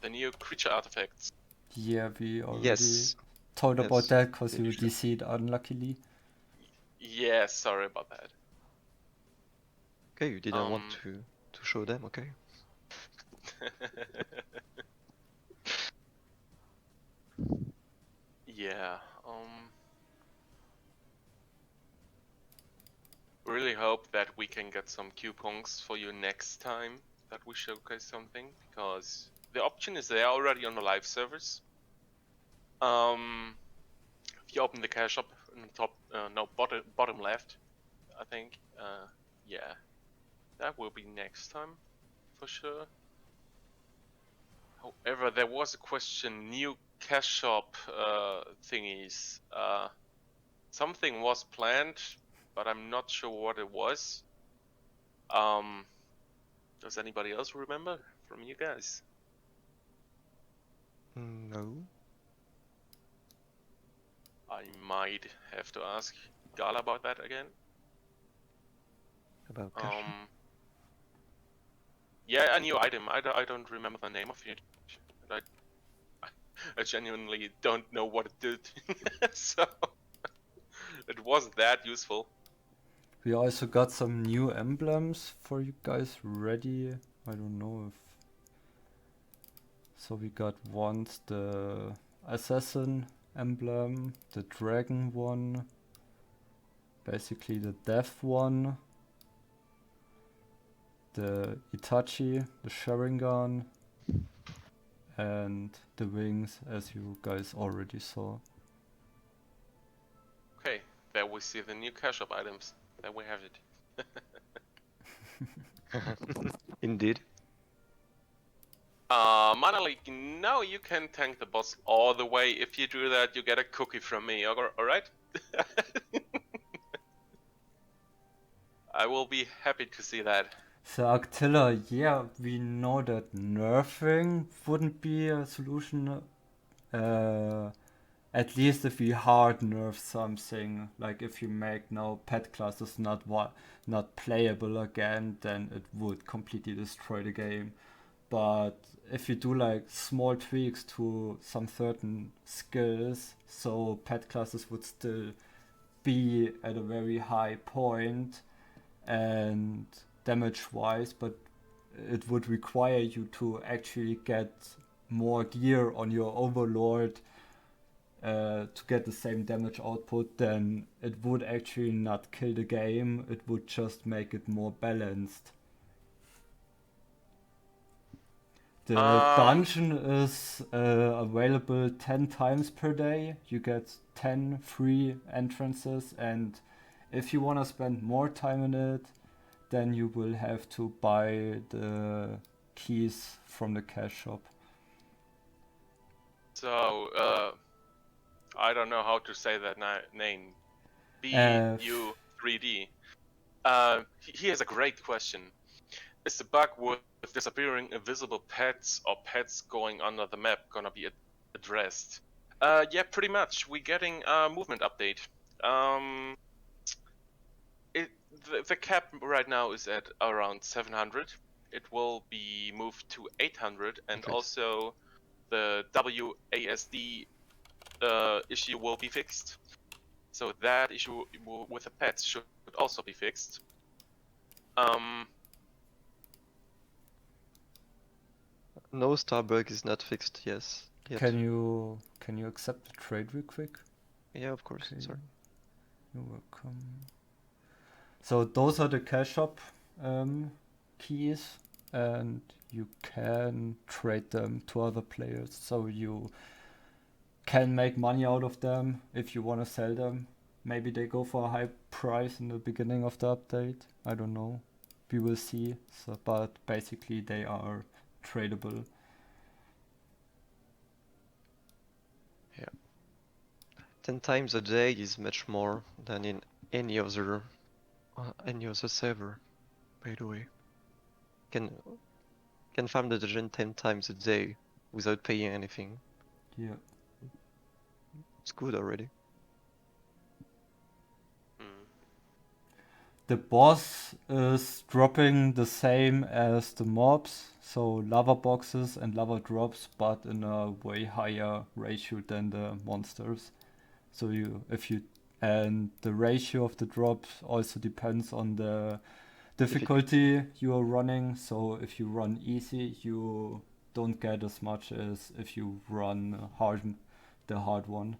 Speaker 1: the new creature artifacts?
Speaker 3: Yeah, we already
Speaker 2: Yes.
Speaker 3: told about
Speaker 2: Yes,
Speaker 3: that because you
Speaker 2: actually.
Speaker 3: DC'd unluckily.
Speaker 1: Yeah, sorry about that.
Speaker 2: Okay, you didn't want to show them, okay?
Speaker 1: Yeah, really hope that we can get some coupons for you next time that we showcase something, because the option is there already on the live servers. If you open the cash shop in the top, no, bottom left, I think, yeah, that will be next time for sure. However, there was a question, new cash shop thingies. Something was planned, but I'm not sure what it was. Does anybody else remember from you guys?
Speaker 2: No.
Speaker 1: I might have to ask Gala about that again.
Speaker 2: About cash.
Speaker 1: Yeah, a new item. I don't remember the name of it. I genuinely don't know what it did. So it wasn't that useful.
Speaker 3: We also got some new emblems for you guys ready. I don't know if... So we got once the assassin emblem, the dragon one, basically the death one, the Itachi, the Sharingan, and the wings, as you guys already saw.
Speaker 1: Okay, there we see the new cash shop items. There we have it.
Speaker 2: Indeed.
Speaker 1: Manalik, now you can tank the boss all the way. If you do that, you get a cookie from me, alright? I will be happy to see that.
Speaker 3: So Actilla, yeah, we know that nerfing wouldn't be a solution. At least if we hard nerf something, like if you make now pet classes not playable again, then it would completely destroy the game. But if you do like small tweaks to some certain skills, so pet classes would still be at a very high point and damage wise, but it would require you to actually get more gear on your overlord to get the same damage output, then it would actually not kill the game, it would just make it more balanced. The dungeon is available 10 times per day. You get 10 free entrances, and if you want to spend more time in it, then you will have to buy the keys from the cash shop.
Speaker 1: So, I don't know how to say that name. BU3D. He has a great question. Is the bug with disappearing invisible pets or pets going under the map gonna be addressed? Yeah, pretty much. We're getting a movement update. The cap right now is at around 700. It will be moved to 800, and
Speaker 2: Okay.
Speaker 1: also the WASD issue will be fixed. So that issue with the pets should also be fixed.
Speaker 2: No, Starbug is not fixed, yes, yet.
Speaker 3: Can you accept the trade real quick?
Speaker 2: Yeah, of course,
Speaker 3: Okay.
Speaker 2: sorry.
Speaker 3: You're welcome. So those are the cash shop keys, and you can trade them to other players. So you can make money out of them if you want to sell them. Maybe they go for a high price in the beginning of the update. I don't know. We will see. So, but basically they are tradable.
Speaker 2: Yeah. 10 times a day is much more than in any other server, by the way. Can farm the dungeon 10 times a day without paying anything.
Speaker 3: Yeah.
Speaker 2: It's good already.
Speaker 3: The boss is dropping the same as the mobs, so lava boxes and lava drops, but in a way higher ratio than the monsters. So and the ratio of the drops also depends on the difficulty you are running. So if you run easy, you don't get as much as if you run the hard one.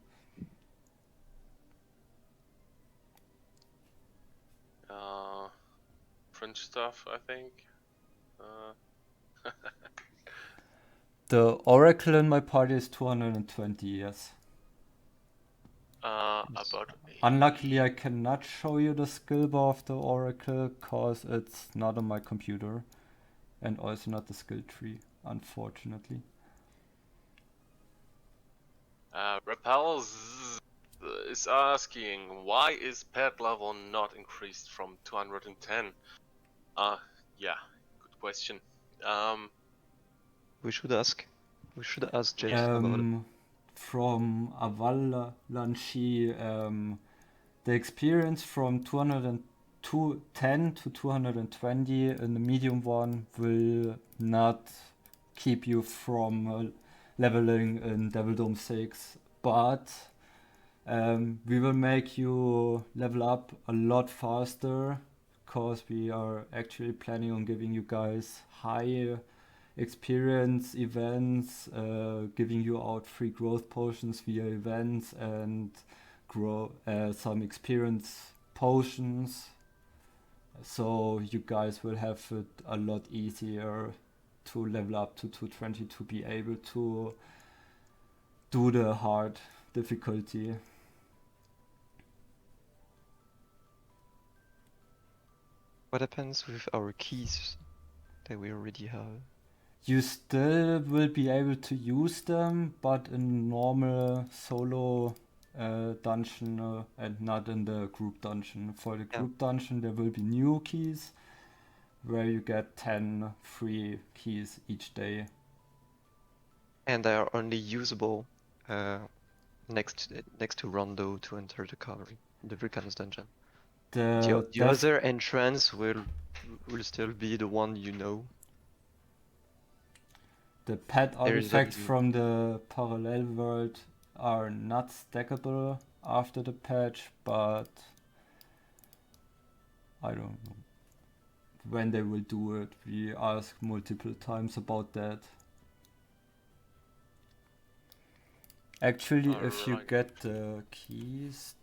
Speaker 1: French stuff, I think.
Speaker 3: The Oracle in my party is 220, yes.
Speaker 1: About
Speaker 3: Unluckily, I cannot show you the skill bar of the Oracle cause it's not on my computer, and also not the skill tree, unfortunately.
Speaker 1: Rappelz is asking, why is pet level not increased from 210? Yeah, good question.
Speaker 2: We should ask James
Speaker 1: Yeah.
Speaker 2: about it.
Speaker 3: From Avalanche, the experience from 210 to 220 in the medium one will not keep you from leveling in Devil Dome 6, but we will make you level up a lot faster because we are actually planning on giving you guys high experience events, giving you out free growth potions via events and some experience potions. So you guys will have it a lot easier to level up to 220 to be able to do the hard difficulty.
Speaker 2: What happens with our keys that we already have?
Speaker 3: You still will be able to use them, but in normal solo dungeon and not in the group dungeon. For the group dungeon, there will be new keys where you get 10 free keys each day.
Speaker 2: And they are only usable next to Rondo to enter the Vulcanus Dungeon. The other entrance will still be the one you know.
Speaker 3: The pet artifacts from the parallel world are not stackable after the patch, but I don't know when they will do it. We asked multiple times about that. Actually, if you get the keys,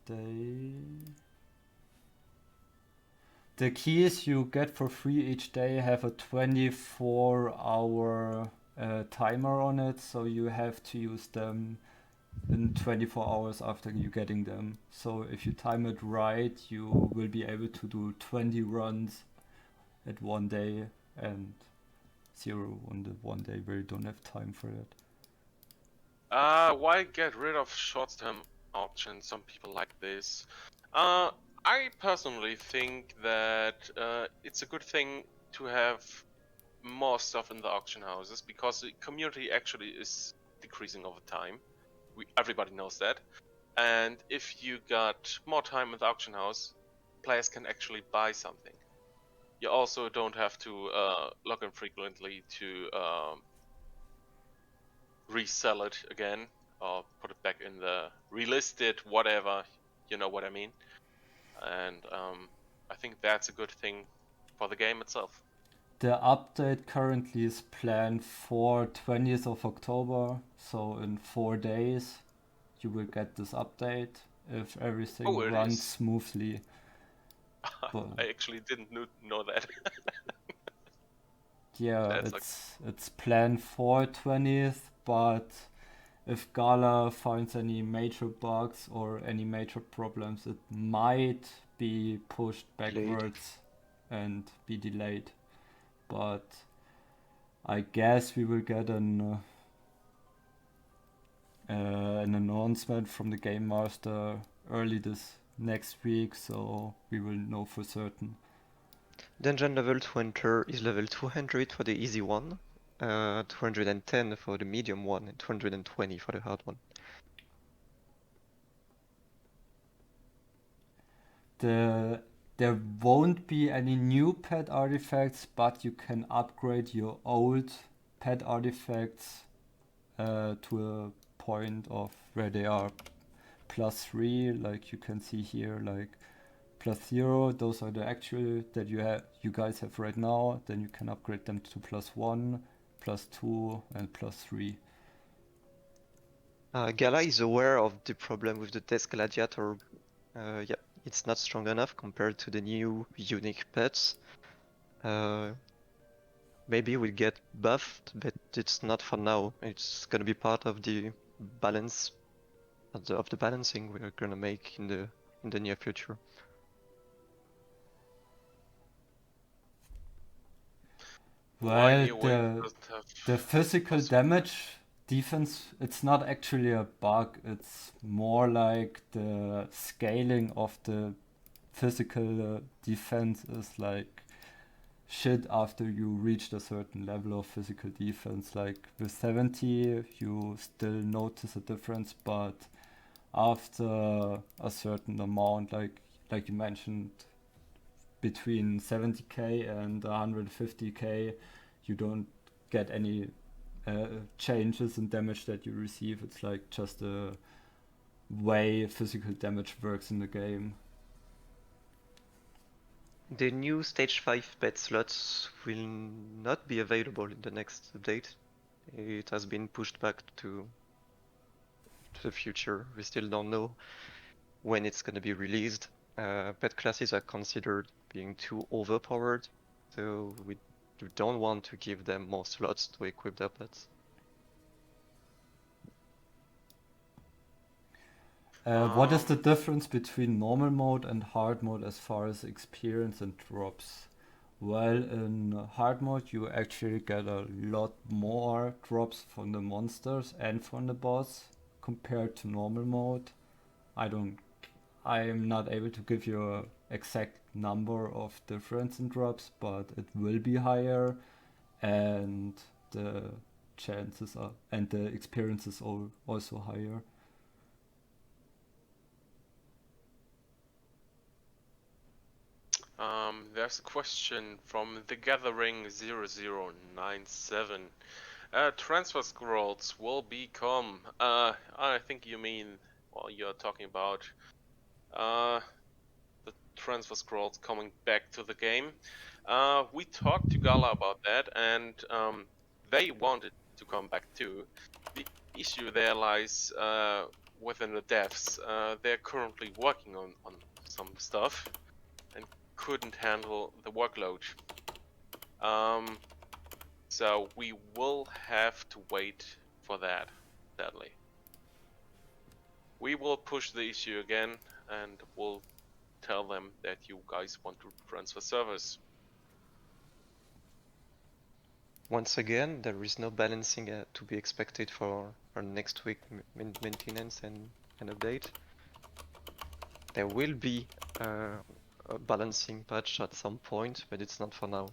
Speaker 3: the keys you get for free each day have a 24-hour timer on it, so you have to use them in 24 hours after you getting them. So if you time it right, you will be able to do 20 runs at one day and 0 on the one day where you don't have time for it.
Speaker 1: Why get rid of short-term auctions? Some people like this. I personally think that it's a good thing to have more stuff in the auction houses because the community actually is decreasing over time. Everybody knows that. And if you got more time in the auction house, players can actually buy something. You also don't have to log in frequently to resell it again or put it back in the relist it, whatever, you know what I mean. And I think that's a good thing for the game itself.
Speaker 3: The update currently is planned for 20th of October, so in 4 days you will get this update if everything
Speaker 1: Oh, it
Speaker 3: runs
Speaker 1: is.
Speaker 3: smoothly. But
Speaker 1: I actually didn't know that.
Speaker 3: yeah,
Speaker 1: That's like,
Speaker 3: it's planned for 20th, but if Gala finds any major bugs or any major problems, it might be pushed
Speaker 2: Delayed.
Speaker 3: backwards and be delayed. But I guess we will get an announcement from the game master early this next week, so we will know for certain.
Speaker 2: Dungeon level to enter is level 200 for the easy one, 210 for the medium one, and 220 for the hard one.
Speaker 3: There won't be any new pet artifacts, but you can upgrade your old pet artifacts to a point of where they are +3, like you can see here, like +0. Those are the actual that you guys have right now. Then you can upgrade them to +1, +2, and +3.
Speaker 2: Gala is aware of the problem with the Desk Gladiator. Yeah, it's not strong enough compared to the new unique pets. Maybe we'll get buffed, but it's not for now. It's gonna be part of the balance of the balancing we're gonna make in the near future.
Speaker 1: my
Speaker 3: Well,
Speaker 1: new wave doesn't
Speaker 3: the
Speaker 1: have
Speaker 3: physical
Speaker 1: plus.
Speaker 3: damage defense, it's not actually a bug. It's more like the scaling of the physical defense is like shit after you reached a certain level of physical defense. Like with 70, you still notice a difference, but after a certain amount, like you mentioned, between 70k and 150k, you don't get any changes in damage that you receive. It's like just the way physical damage works in the game.
Speaker 2: The new stage 5 pet slots will not be available in the next update. It has been pushed back to the future. We still don't know when it's gonna be released. Pet classes are considered being too overpowered, so we don't want to give them more slots to equip their pets.
Speaker 3: What is the difference between normal mode and hard mode as far as experience and drops? Well, in hard mode you actually get a lot more drops from the monsters and from the boss compared to normal mode. I am not able to give you a exact number of difference in drops, but it will be higher, and the chances are and the experience is also higher.
Speaker 1: There's a question from the Gathering 0097. Transfer scrolls will become. I think you mean. Well, you're talking about the transfer scrolls coming back to the game. We talked to Gala about that, and they wanted to come back too. The issue there lies within the devs. They're currently working on some stuff and couldn't handle the workload. So we will have to wait for that, sadly. We will push the issue again and we'll tell them that you guys want to transfer servers.
Speaker 2: Once again, there is no balancing to be expected for next week maintenance and update. There will be a balancing patch at some point, but it's not for now.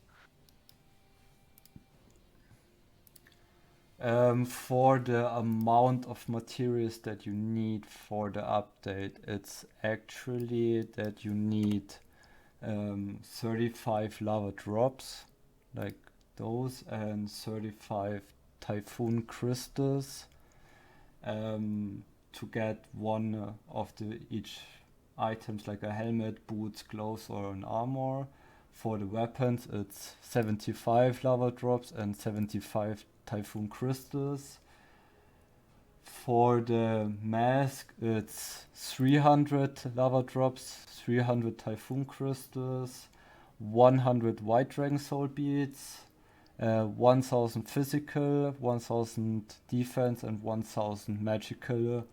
Speaker 3: For the amount of materials that you need for the update, it's actually that you need 35 lava drops, like those, and 35 typhoon crystals to get one of each items, like a helmet, boots, gloves, or an armor. For the weapons, it's 75 lava drops and 75 typhoon crystals. For the mask, it's 300 lava drops, 300 typhoon crystals, 100 white dragon soul beads, 1000 physical, 1000 defense, and 1000 magical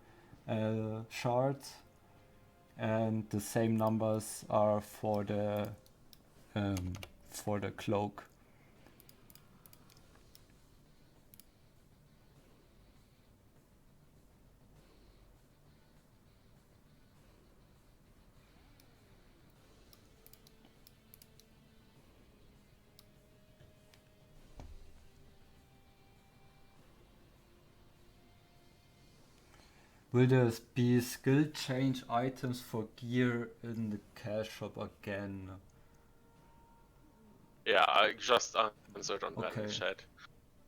Speaker 3: shards. And the same numbers are for the cloak. Will there be skill change items for gear in the cash shop again?
Speaker 1: Yeah, I just answered on that in
Speaker 3: Okay.
Speaker 1: chat.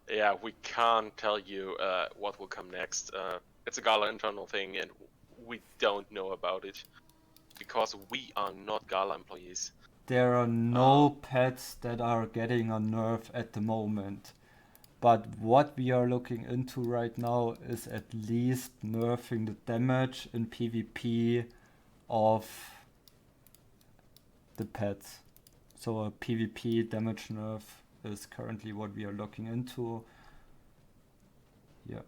Speaker 1: Yeah, we can't tell you what will come next. It's a Gala internal thing, and we don't know about it because we are not Gala employees.
Speaker 3: There are no pets that are getting a nerf at the moment. But what we are looking into right now is at least nerfing the damage in PvP of the pets. So a PvP damage nerf is currently what we are looking into. Yeah.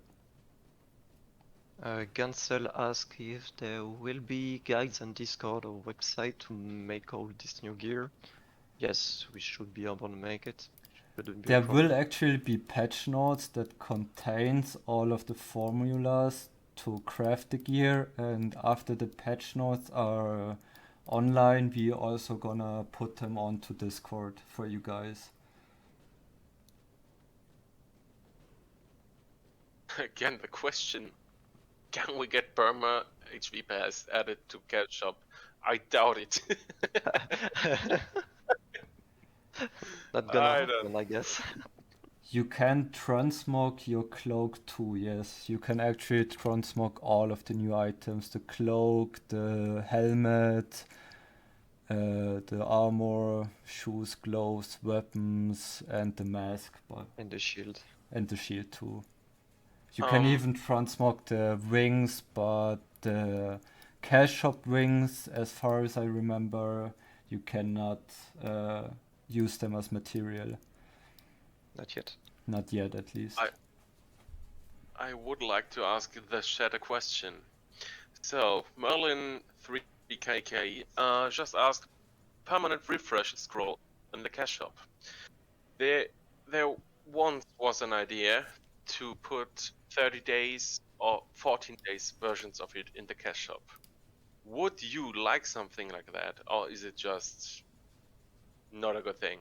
Speaker 2: Gansel asks if there will be guides on Discord or website to make all this new gear. Yes, we should be able to make it. Shouldn't be a
Speaker 3: There
Speaker 2: problem.
Speaker 3: will actually be patch notes that contains all of the formulas to craft the gear, and after the patch notes are online, we also gonna put them onto Discord for you guys.
Speaker 1: Again, the question: can we get Burma HV Pass added to Cat Shop? I doubt it.
Speaker 2: Not gonna
Speaker 1: I
Speaker 2: happen, I guess.
Speaker 3: You can transmog your cloak too, yes. You can actually transmog all of the new items. The cloak, the helmet, the armor, shoes, gloves, weapons, and the mask.
Speaker 2: And the shield.
Speaker 3: And the shield too. You can even transmog the wings, but the cash shop wings, as far as I remember, you cannot use them as material.
Speaker 2: Not yet.
Speaker 3: Not yet, at least.
Speaker 1: I would like to ask the chat a question. So, Merlin3KK just asked permanent refresh scroll in the cash shop. There once was an idea to put 30 days or 14 days versions of it in the cash shop. Would you like something like that, or is it just not a good thing?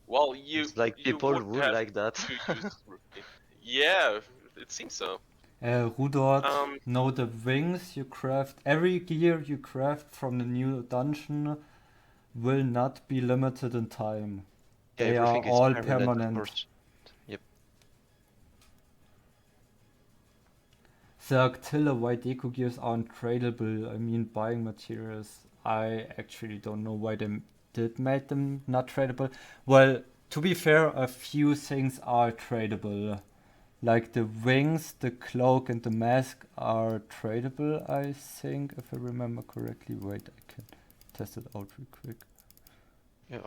Speaker 1: Well,
Speaker 2: It's like people
Speaker 1: would
Speaker 2: would
Speaker 1: have
Speaker 2: like that.
Speaker 1: to use yeah, it seems so.
Speaker 3: Rudort, no, the wings you craft, every gear you craft from the new dungeon will not be limited in time.
Speaker 2: Yeah,
Speaker 3: They are
Speaker 2: everything is
Speaker 3: all
Speaker 2: permanent, of
Speaker 3: permanent.
Speaker 2: course. Yep.
Speaker 3: The Actilla white deco gears aren't tradable. I mean, buying materials. I actually don't know why they did make them not tradable. Well, to be fair, a few things are tradable. Like the wings, the cloak, and the mask are tradable, I think, if I remember correctly. Wait, I can test it out real quick.
Speaker 2: Yeah.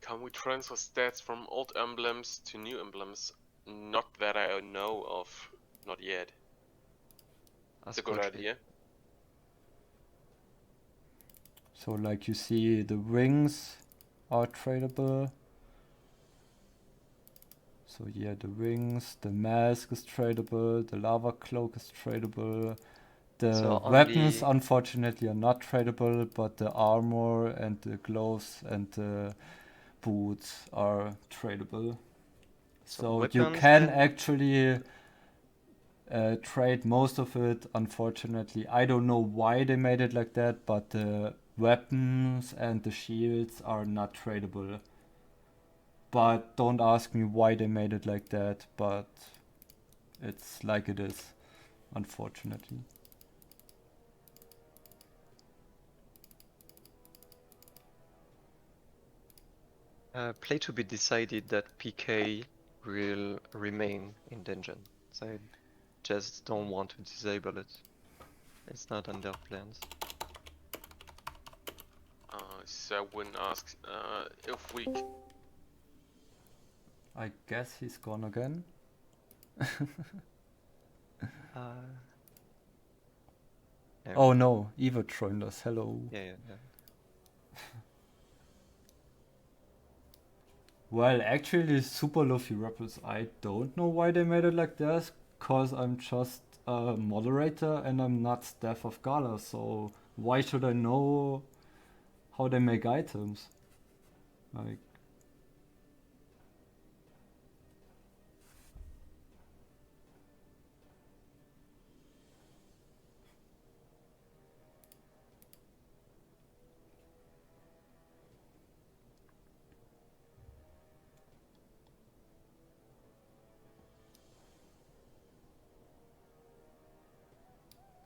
Speaker 1: Can we transfer stats from old emblems to new emblems? Not that I know of. Not yet. That's a good idea.
Speaker 3: So like you see, the wings are tradable. So yeah, the wings, the mask is tradable, the lava cloak is tradable. The weapons unfortunately are not tradable, but the armor and the gloves and the boots are tradable. So you can actually trade most of it, unfortunately. I don't know why they made it like that, but the weapons and the shields are not tradable. But don't ask me why they made it like that, but it's like it is, unfortunately.
Speaker 2: Play to be decided that PK will remain in dungeon. So I just don't want to disable it. It's not on their plans.
Speaker 1: Selwyn asks if we.
Speaker 3: I guess he's gone again.
Speaker 2: Yeah.
Speaker 3: Oh no, Eva joined us. Hello.
Speaker 2: Yeah.
Speaker 3: Well, actually, super Luffy Rappelz, I don't know why they made it like this, cause I'm just a moderator and I'm not staff of Gala, so why should I know how they make items? Like,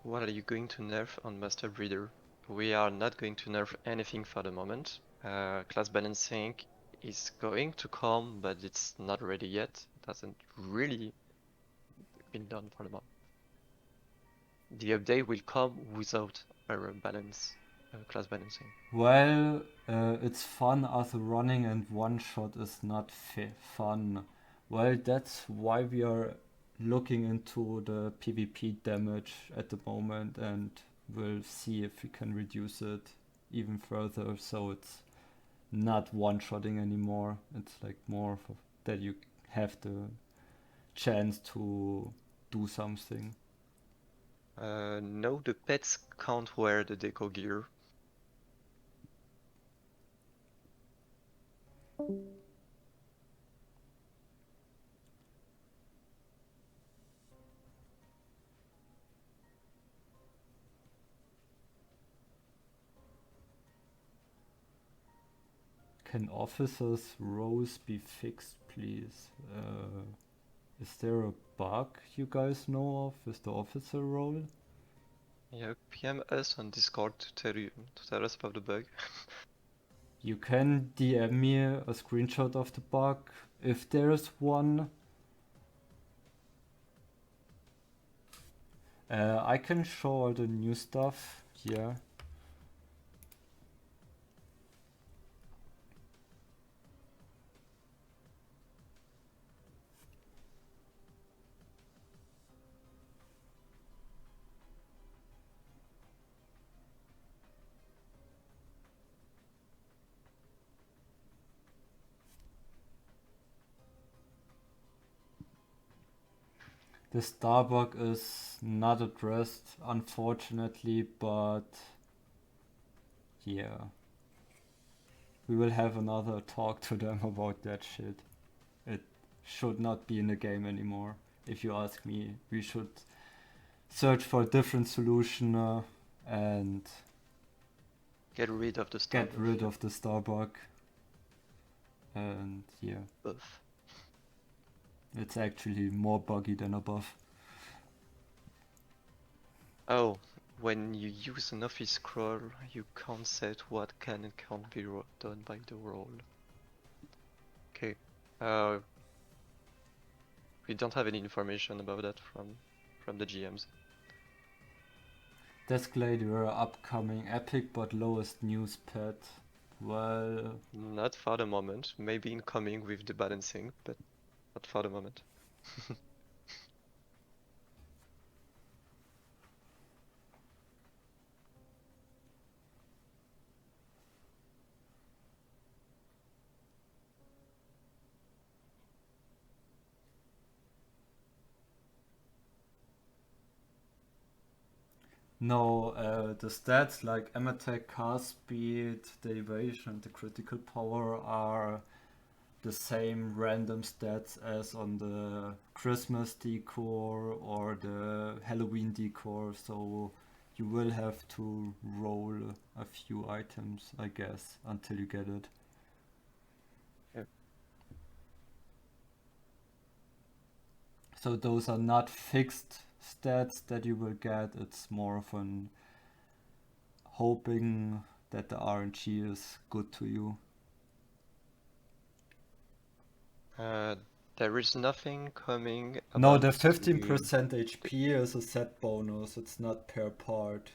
Speaker 2: What are you going to nerf on Master Breeder? We are not going to nerf anything for the moment. Class balancing is going to come, but it's not ready yet. It hasn't really been done for the moment. The update will come without class balancing.
Speaker 3: well, it's fun as a running and one shot is not fun. Well, that's why we are looking into the PvP damage at the moment and we'll see if we can reduce it even further so it's not one-shotting anymore. It's like more of that you have the chance to do something.
Speaker 2: No, the pets can't wear the Deco Gear.
Speaker 3: Can officers' roles be fixed, please? Is there a bug you guys know of with the officer role?
Speaker 2: Yeah, PM us on Discord to tell us about the bug.
Speaker 3: You can DM me a screenshot of the bug if there's one. I can show all the new stuff here. The star bug is not addressed, unfortunately, but yeah. We will have another talk to them about that shit. It should not be in the game anymore. If you ask me, we should search for a different solution and
Speaker 2: Get rid of the star
Speaker 3: get rid of the star bug. And yeah.
Speaker 2: buff.
Speaker 3: It's actually more buggy than a buff.
Speaker 2: Oh, when you use an office scroll, you can't set what can and can't be done by the role. Okay. We don't have any information about that from the GMs.
Speaker 3: Desk Gladiator upcoming epic but lowest news pet. Well,
Speaker 2: Not for the moment. Maybe incoming with the balancing, but not for the moment.
Speaker 3: no, the stats like M attack, cast speed, the evasion, and the critical power are the same random stats as on the Christmas decor or the Halloween decor, so you will have to roll a few items, I guess, until you get it.
Speaker 2: Yep.
Speaker 3: So those are not fixed stats that you will get. It's more of an hoping that the RNG is good to you.
Speaker 2: There is nothing coming
Speaker 3: No,
Speaker 2: about
Speaker 3: the 15% HP is a set bonus. It's not per part.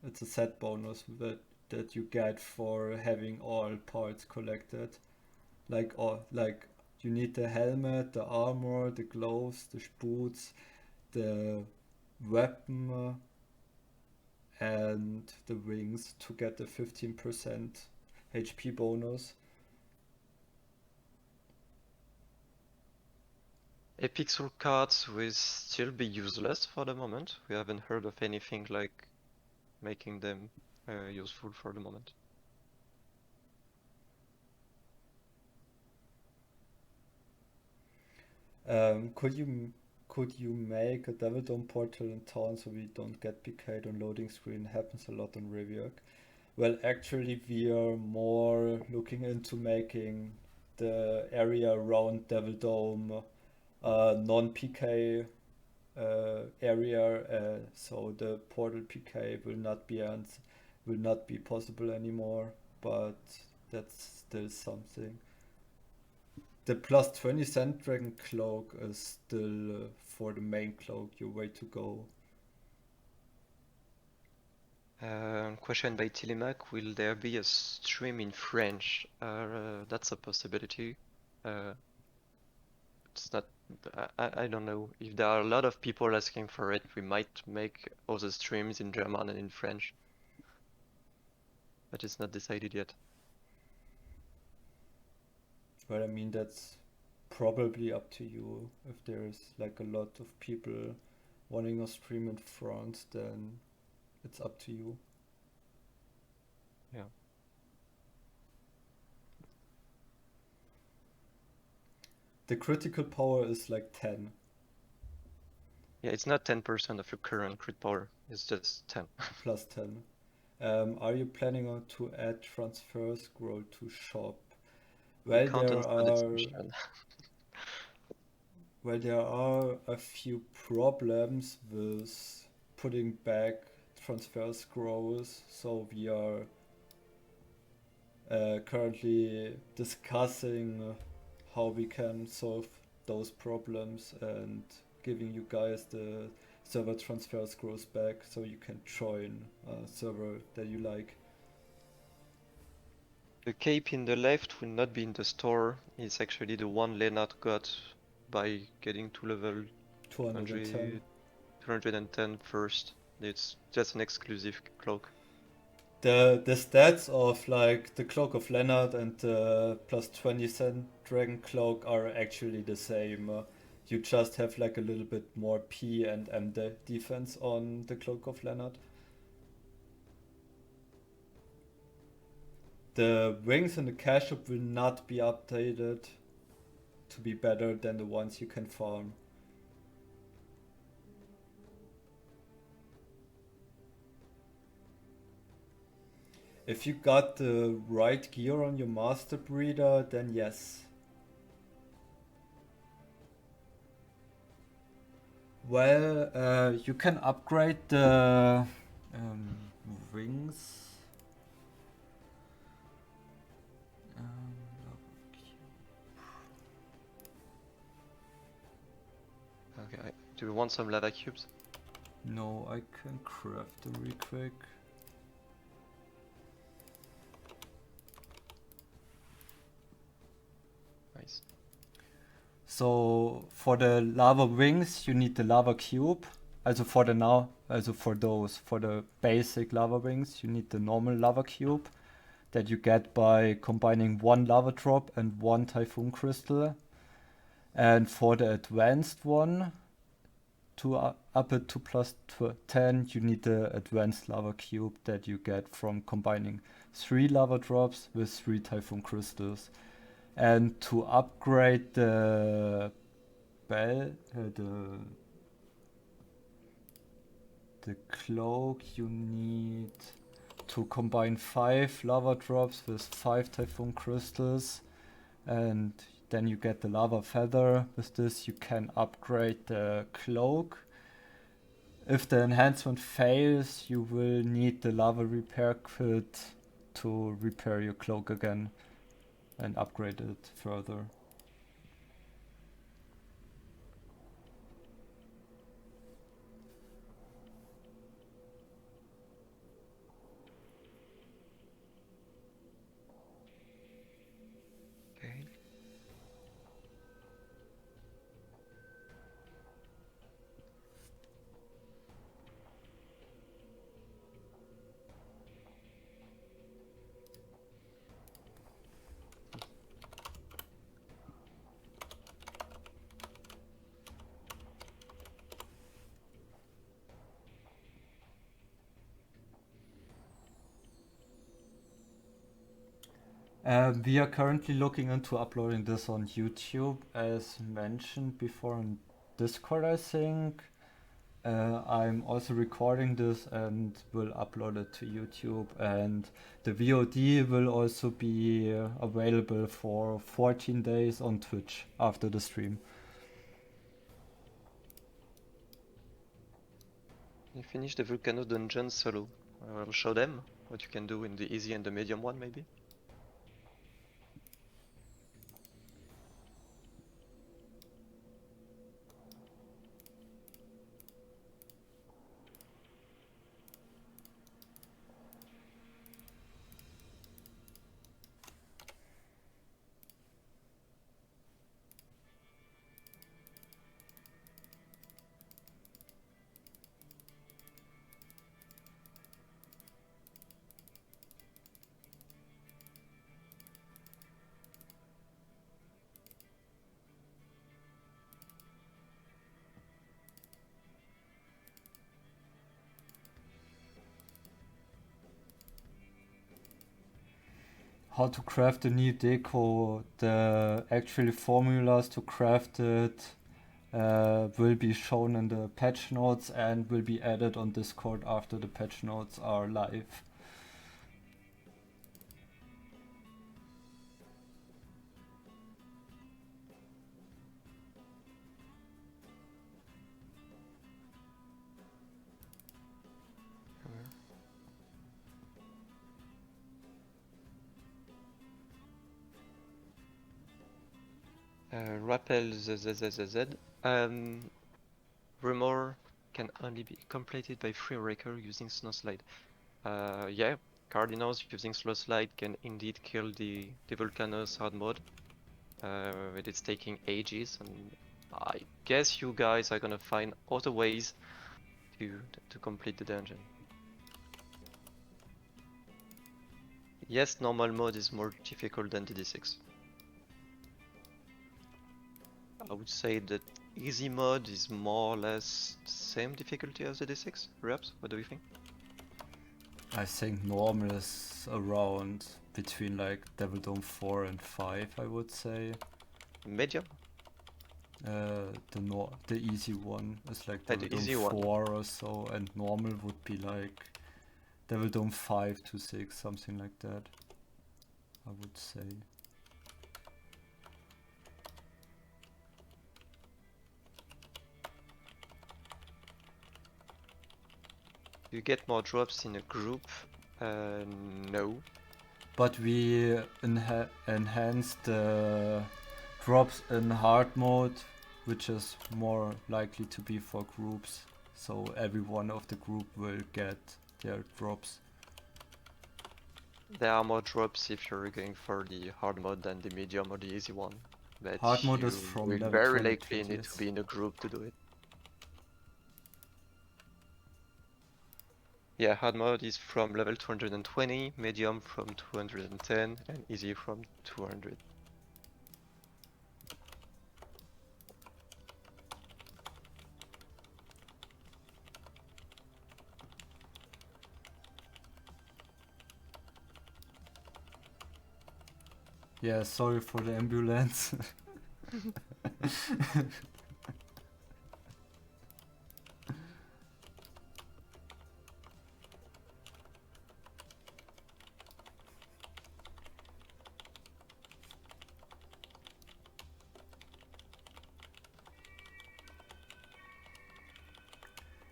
Speaker 3: It's a set bonus that you get for having all parts collected. Like you need the helmet, the armor, the gloves, the boots, the weapon, and the wings to get the 15% HP bonus.
Speaker 2: Epic soul cards will still be useless for the moment. We haven't heard of anything like making them useful for the moment.
Speaker 3: Could you make a Devil Dome portal in town so we don't get PK'd on loading screen? Happens a lot on rework. Well, actually, we are more looking into making the area around Devil Dome non-PK area, so the portal PK will not be possible anymore. But that's still something. The plus 20 Sand Dragon cloak is still for the main cloak your way to go.
Speaker 2: Question by Tilimac, will there be a stream in French? That's a possibility. It's not. I don't know. If there are a lot of people asking for it, we might make other streams in German and in French. But it's not decided yet.
Speaker 3: Well, I mean, that's probably up to you. If there's like a lot of people wanting a stream in France, then it's up to you.
Speaker 2: Yeah.
Speaker 3: The critical power is like 10.
Speaker 2: Yeah, it's not 10% of your current crit power. It's just 10.
Speaker 3: Plus 10. Are you planning on to add transfer scroll to shop? Well, there are a few problems with putting back transfer scrolls, so we are currently discussing how we can solve those problems and giving you guys the server transfer scrolls back so you can join a server that you like.
Speaker 2: The cape in the left will not be in the store. It's actually the one Leonard got by getting to level 210 first. It's just an exclusive cloak.
Speaker 3: The stats of like the Cloak of Leonard and the plus 20 Sand Dragon Cloak are actually the same. You just have like a little bit more P and M defense on the Cloak of Leonard. The wings in the cash shop will not be updated to be better than the ones you can farm. If you got the right gear on your master breeder, then yes. Well, you can upgrade the wings.
Speaker 2: Okay, do you want some lava cubes?
Speaker 3: No, I can craft them real quick.
Speaker 2: Nice.
Speaker 3: So for the lava wings, you need the lava cube. For the basic lava wings, you need the normal lava cube that you get by combining one lava drop and one typhoon crystal. And for the advanced one, to up it to plus 10, you need the advanced lava cube that you get from combining 3 lava drops with 3 typhoon crystals. And to upgrade the the cloak you need to combine 5 lava drops with 5 typhoon crystals, and then you get the lava feather. With this you can upgrade the cloak. If the enhancement fails, you will need the lava repair kit to repair your cloak again and upgrade it further.
Speaker 2: Okay.
Speaker 3: We are currently looking into uploading this on YouTube, as mentioned before in Discord, I think. I'm also recording this and will upload it to YouTube, and the VOD will also be available for 14 days on Twitch after the stream.
Speaker 2: You finish the Vulcanus Dungeon solo. I'll show them what you can do in the easy and the medium one, maybe.
Speaker 3: How to craft the new deco, the actual formulas to craft it will be shown in the patch notes and will be added on Discord after the patch notes are live.
Speaker 2: Rappelz ZZZZ. Rumor can only be completed by free wrecker using snow slide. Yeah, Cardinals using slow slide can indeed kill the Vulcanus hard mode. It's taking ages, and I guess you guys are gonna find other ways to complete the dungeon. Yes, normal mode is more difficult than the D6. I would say that easy mode is more or less same difficulty as the D6. Rappelz, what do you think?
Speaker 3: I think normal is around between like Devil Dome 4 and 5, I would say.
Speaker 2: Medium?
Speaker 3: The easy one is like
Speaker 2: The
Speaker 3: Devil
Speaker 2: easy
Speaker 3: Dome
Speaker 2: one.
Speaker 3: 4 or so, and normal would be like Devil Dome 5 to 6, something like that, I would say.
Speaker 2: You get more drops in a group? No.
Speaker 3: But we enhanced the drops in hard mode, which is more likely to be for groups. So everyone of the group will get their drops.
Speaker 2: There are more drops if you're going for the hard mode than the medium or the easy one. But
Speaker 3: Hard mode
Speaker 2: you
Speaker 3: is from
Speaker 2: will
Speaker 3: level
Speaker 2: very
Speaker 3: 22,
Speaker 2: likely need
Speaker 3: yes.
Speaker 2: to be in a group to do it. Yeah, hard mode is from level 220, medium from 210, and easy from 200.
Speaker 3: Yeah, sorry for the ambulance.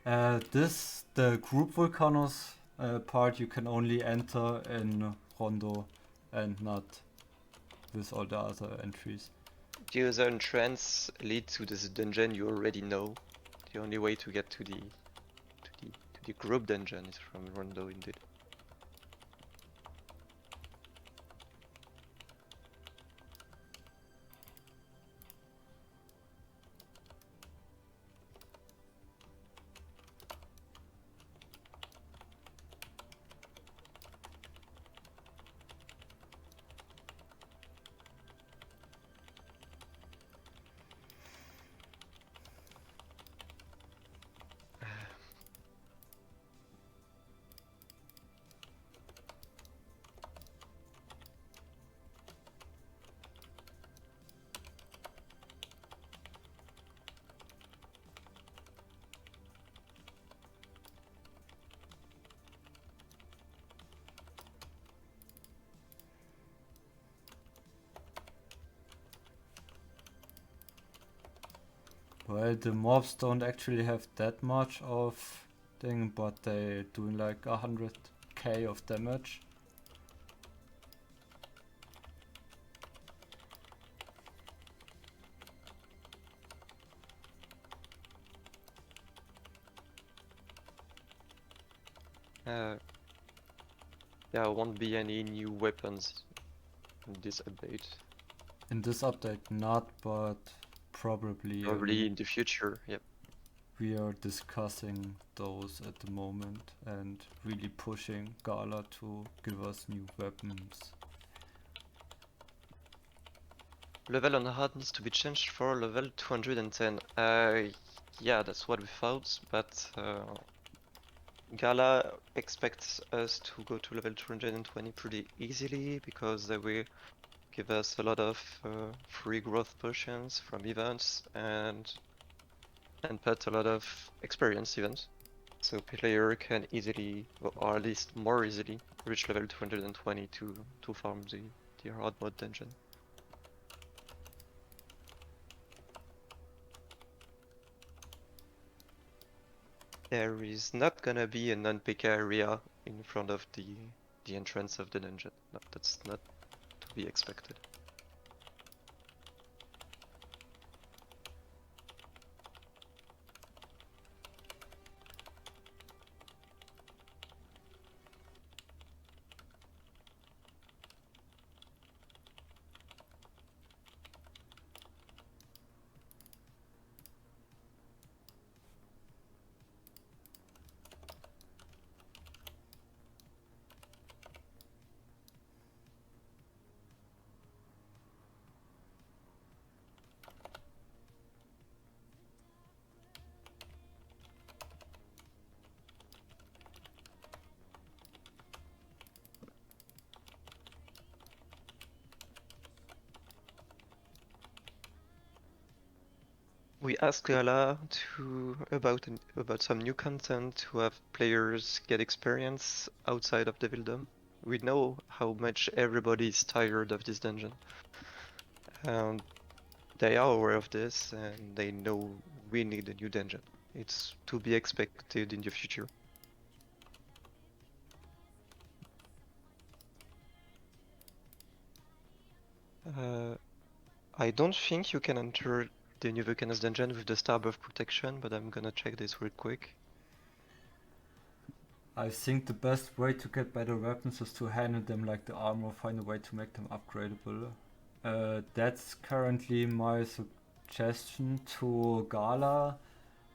Speaker 3: The group Vulcanus part you can only enter in Rondo and not with all the other entries.
Speaker 2: The other entrance lead to this dungeon you already know. The only way to get to the group dungeon is from Rondo indeed.
Speaker 3: Well, the mobs don't actually have that much of thing, but they doing like 100k of damage.
Speaker 2: Yeah, won't be any new weapons in this update.
Speaker 3: In this update, not, but probably
Speaker 2: Probably in the future, yep.
Speaker 3: we are discussing those at the moment and really pushing Gala to give us new weapons.
Speaker 2: Level on hard needs to be changed for level 210. Yeah, that's what we thought, but Gala expects us to go to level 220 pretty easily because they will give us a lot of free growth potions from events and put a lot of experience events. So player can easily, or at least more easily, reach level 220 to farm the hard mode dungeon. There is not gonna be a non-PK area in front of the entrance of the dungeon. No, that's not to be expected. We asked Gala about some new content to have players get experience outside of Devildom. We know how much everybody is tired of this dungeon. They are aware of this and they know we need a new dungeon. It's to be expected in the future. I don't think you can enter the new Vulcanus Dungeon with the Star Buff protection, but I'm gonna check this real quick.
Speaker 3: I think the best way to get better weapons is to handle them like the armor, find a way to make them upgradable. That's currently my suggestion to Gala,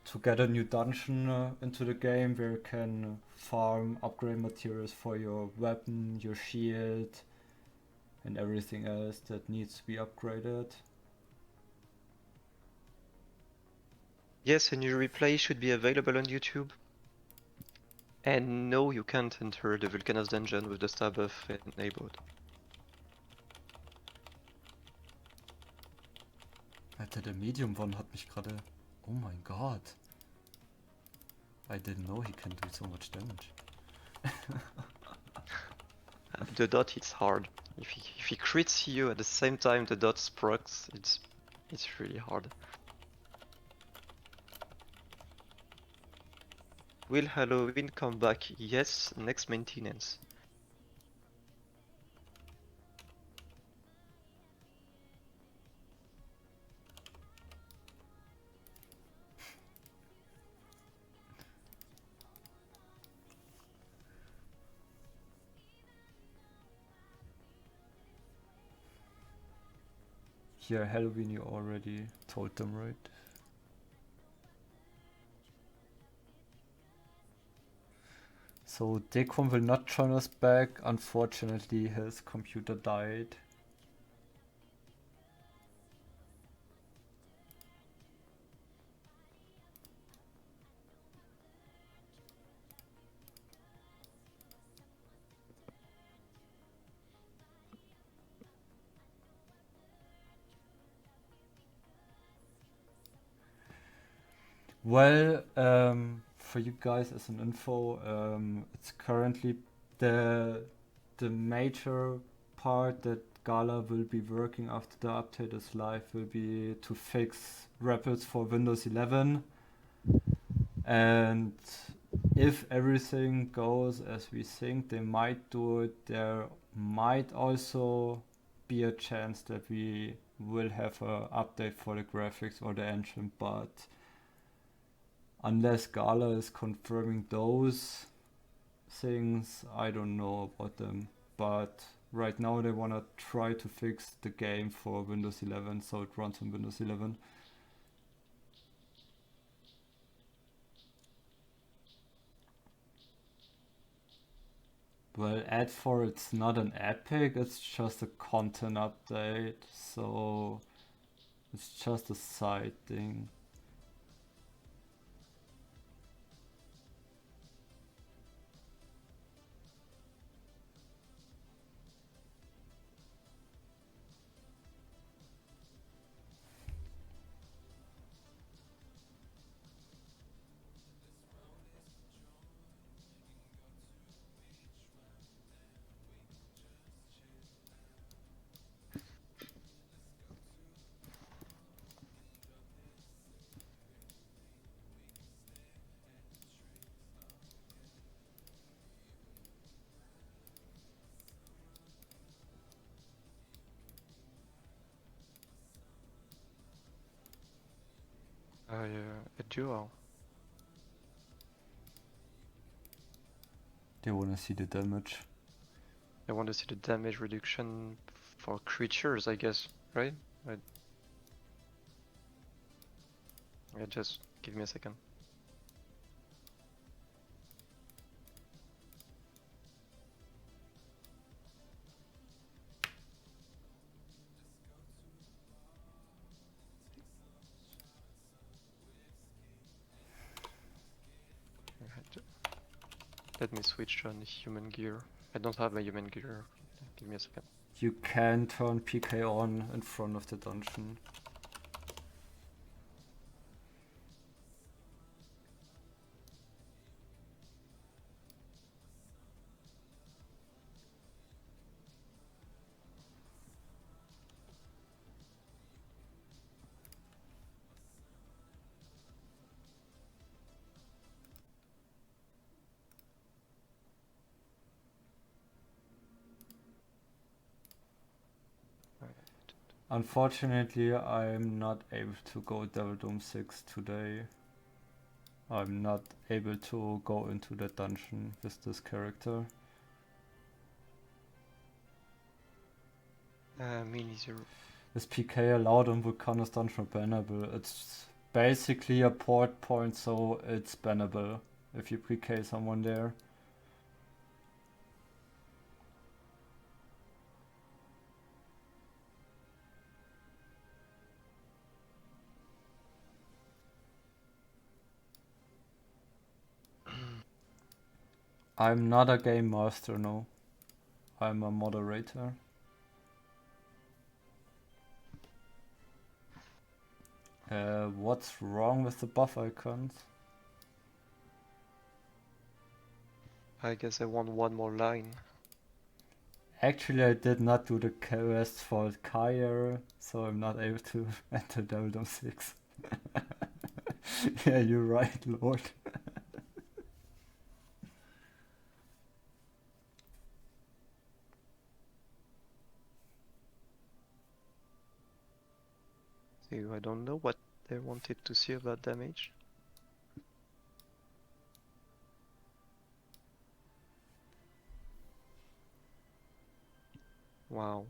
Speaker 3: to get a new dungeon into the game where you can farm upgrade materials for your weapon, your shield, and everything else that needs to be upgraded.
Speaker 2: Yes, a new replay should be available on YouTube. And no, you can't enter the Vulcanus Dungeon with the Star Buff enabled.
Speaker 3: Alter, der Medium One hat mich gerade... Oh mein Gott. I didn't know he can do so much damage.
Speaker 2: The dot hits hard. If he crits you at the same time the dot procs, it's really hard. Will Halloween come back? Yes, next maintenance.
Speaker 3: Yeah, Halloween you already told them, right? So Decom will not join us back. Unfortunately, his computer died. Well, for you guys as an info, it's currently the major part that Gala will be working after the update is live will be to fix Rappelz for Windows 11. And if everything goes as we think, they might do it. There might also be a chance that we will have an update for the graphics or the engine, but unless Gala is confirming those things, I don't know about them. But right now they want to try to fix the game for Windows 11 so it runs on Windows 11. Well, Ad 4 it's not an epic, it's just a content update, so it's just a side thing.
Speaker 2: A duel.
Speaker 3: They wanna see the damage.
Speaker 2: I want to see the damage reduction for creatures, I guess, right? Yeah, just give me a second. Let me switch on human gear. I don't have my human gear. Give me a second.
Speaker 3: You can turn PK on in front of the dungeon. Unfortunately, I'm not able to go Devil Doom 6 today. I'm not able to go into the dungeon with this character.
Speaker 2: Me neither.
Speaker 3: Is PK allowed on Vulcanus Dungeon bannable? It's basically a port point, so it's bannable if you PK someone there. I'm not a game master, no. I'm a moderator. What's wrong with the buff icons?
Speaker 2: I guess I want one more line.
Speaker 3: Actually, I did not do the quest for Kyer, so I'm not able to enter Devildom 6. Yeah, you're right, Lord.
Speaker 2: So I don't know what they wanted to see about damage. Wow.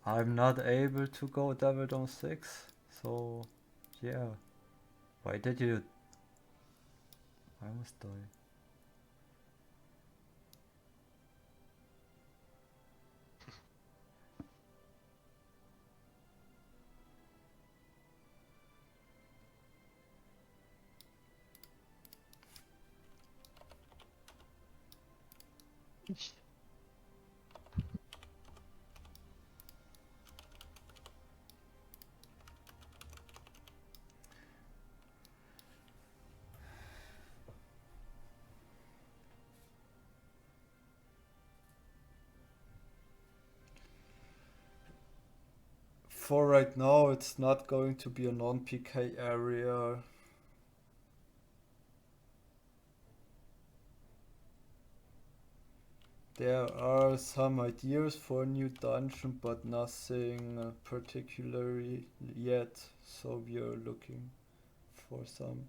Speaker 3: I'm not able to go Devil Dome 6, so yeah. Why did you? I almost die. For right now, it's not going to be a non-PK area. There are some ideas for a new dungeon, but nothing particularly yet, so we are looking for some.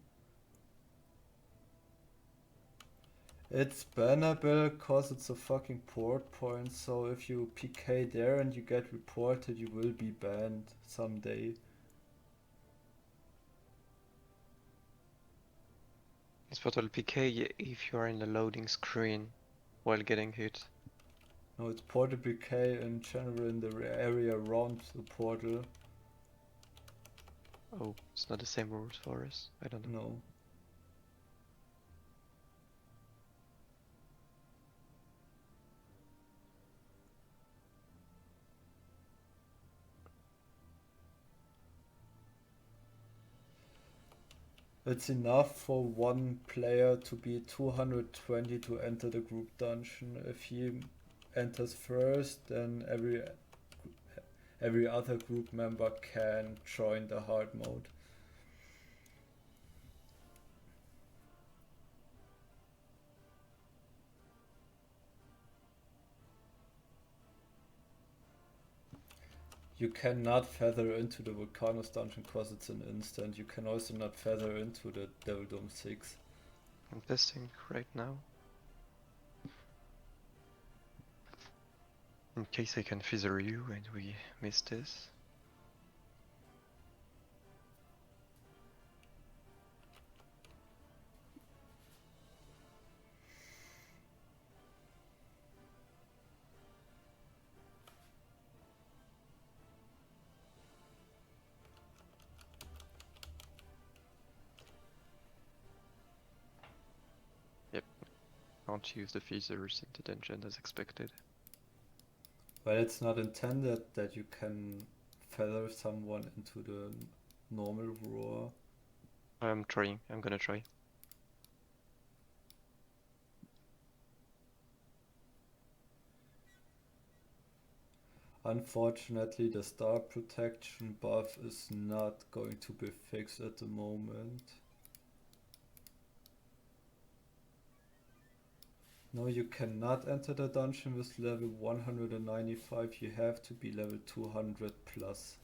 Speaker 3: It's bannable cause it's a fucking port point, so if you PK there and you get reported, you will be banned someday.
Speaker 2: It's portal PK if you are in the loading screen while getting hit.
Speaker 3: No, it's portal PK in general in the area around the portal.
Speaker 2: Oh, it's not the same rules for us. I don't know.
Speaker 3: No. It's enough for one player to be 220 to enter the group dungeon. If he enters first, then every other group member can join the hard mode. You cannot feather into the Vulcanus Dungeon because it's an instant. You can also not feather into the Devil Dome 6.
Speaker 2: I'm testing right now. In case I can feather you and we miss this. Yep, can't use the feathers in the dungeon as expected.
Speaker 3: Well, it's not intended that you can feather someone into the normal roar.
Speaker 2: I'm trying, I'm gonna try.
Speaker 3: Unfortunately, the star protection buff is not going to be fixed at the moment. No, you cannot enter the dungeon with level 195, you have to be level 200 plus.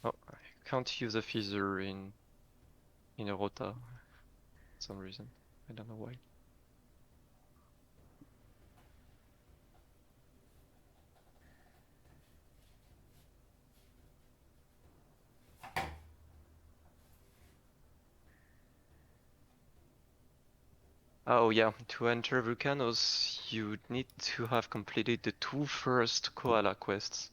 Speaker 2: Oh, I can't use a feather in a rota for some reason. I don't know why. Oh yeah, to enter Vulcanus, you need to have completed the 2 first koala quests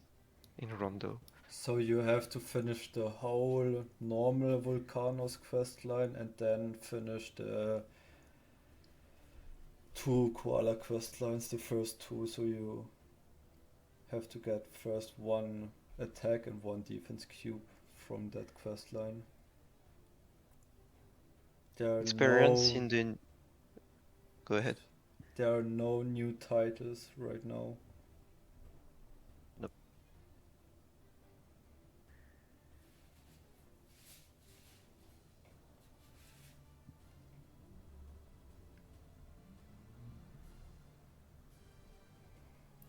Speaker 2: in Rondo.
Speaker 3: So you have to finish the whole normal Vulcanus questline and then finish the 2 koala questlines, the first 2, so you have to get first 1 attack and 1 defense cube from that quest line. There are
Speaker 2: Experience
Speaker 3: no,
Speaker 2: in the... Go ahead.
Speaker 3: there are no new titles right now.
Speaker 2: Nope.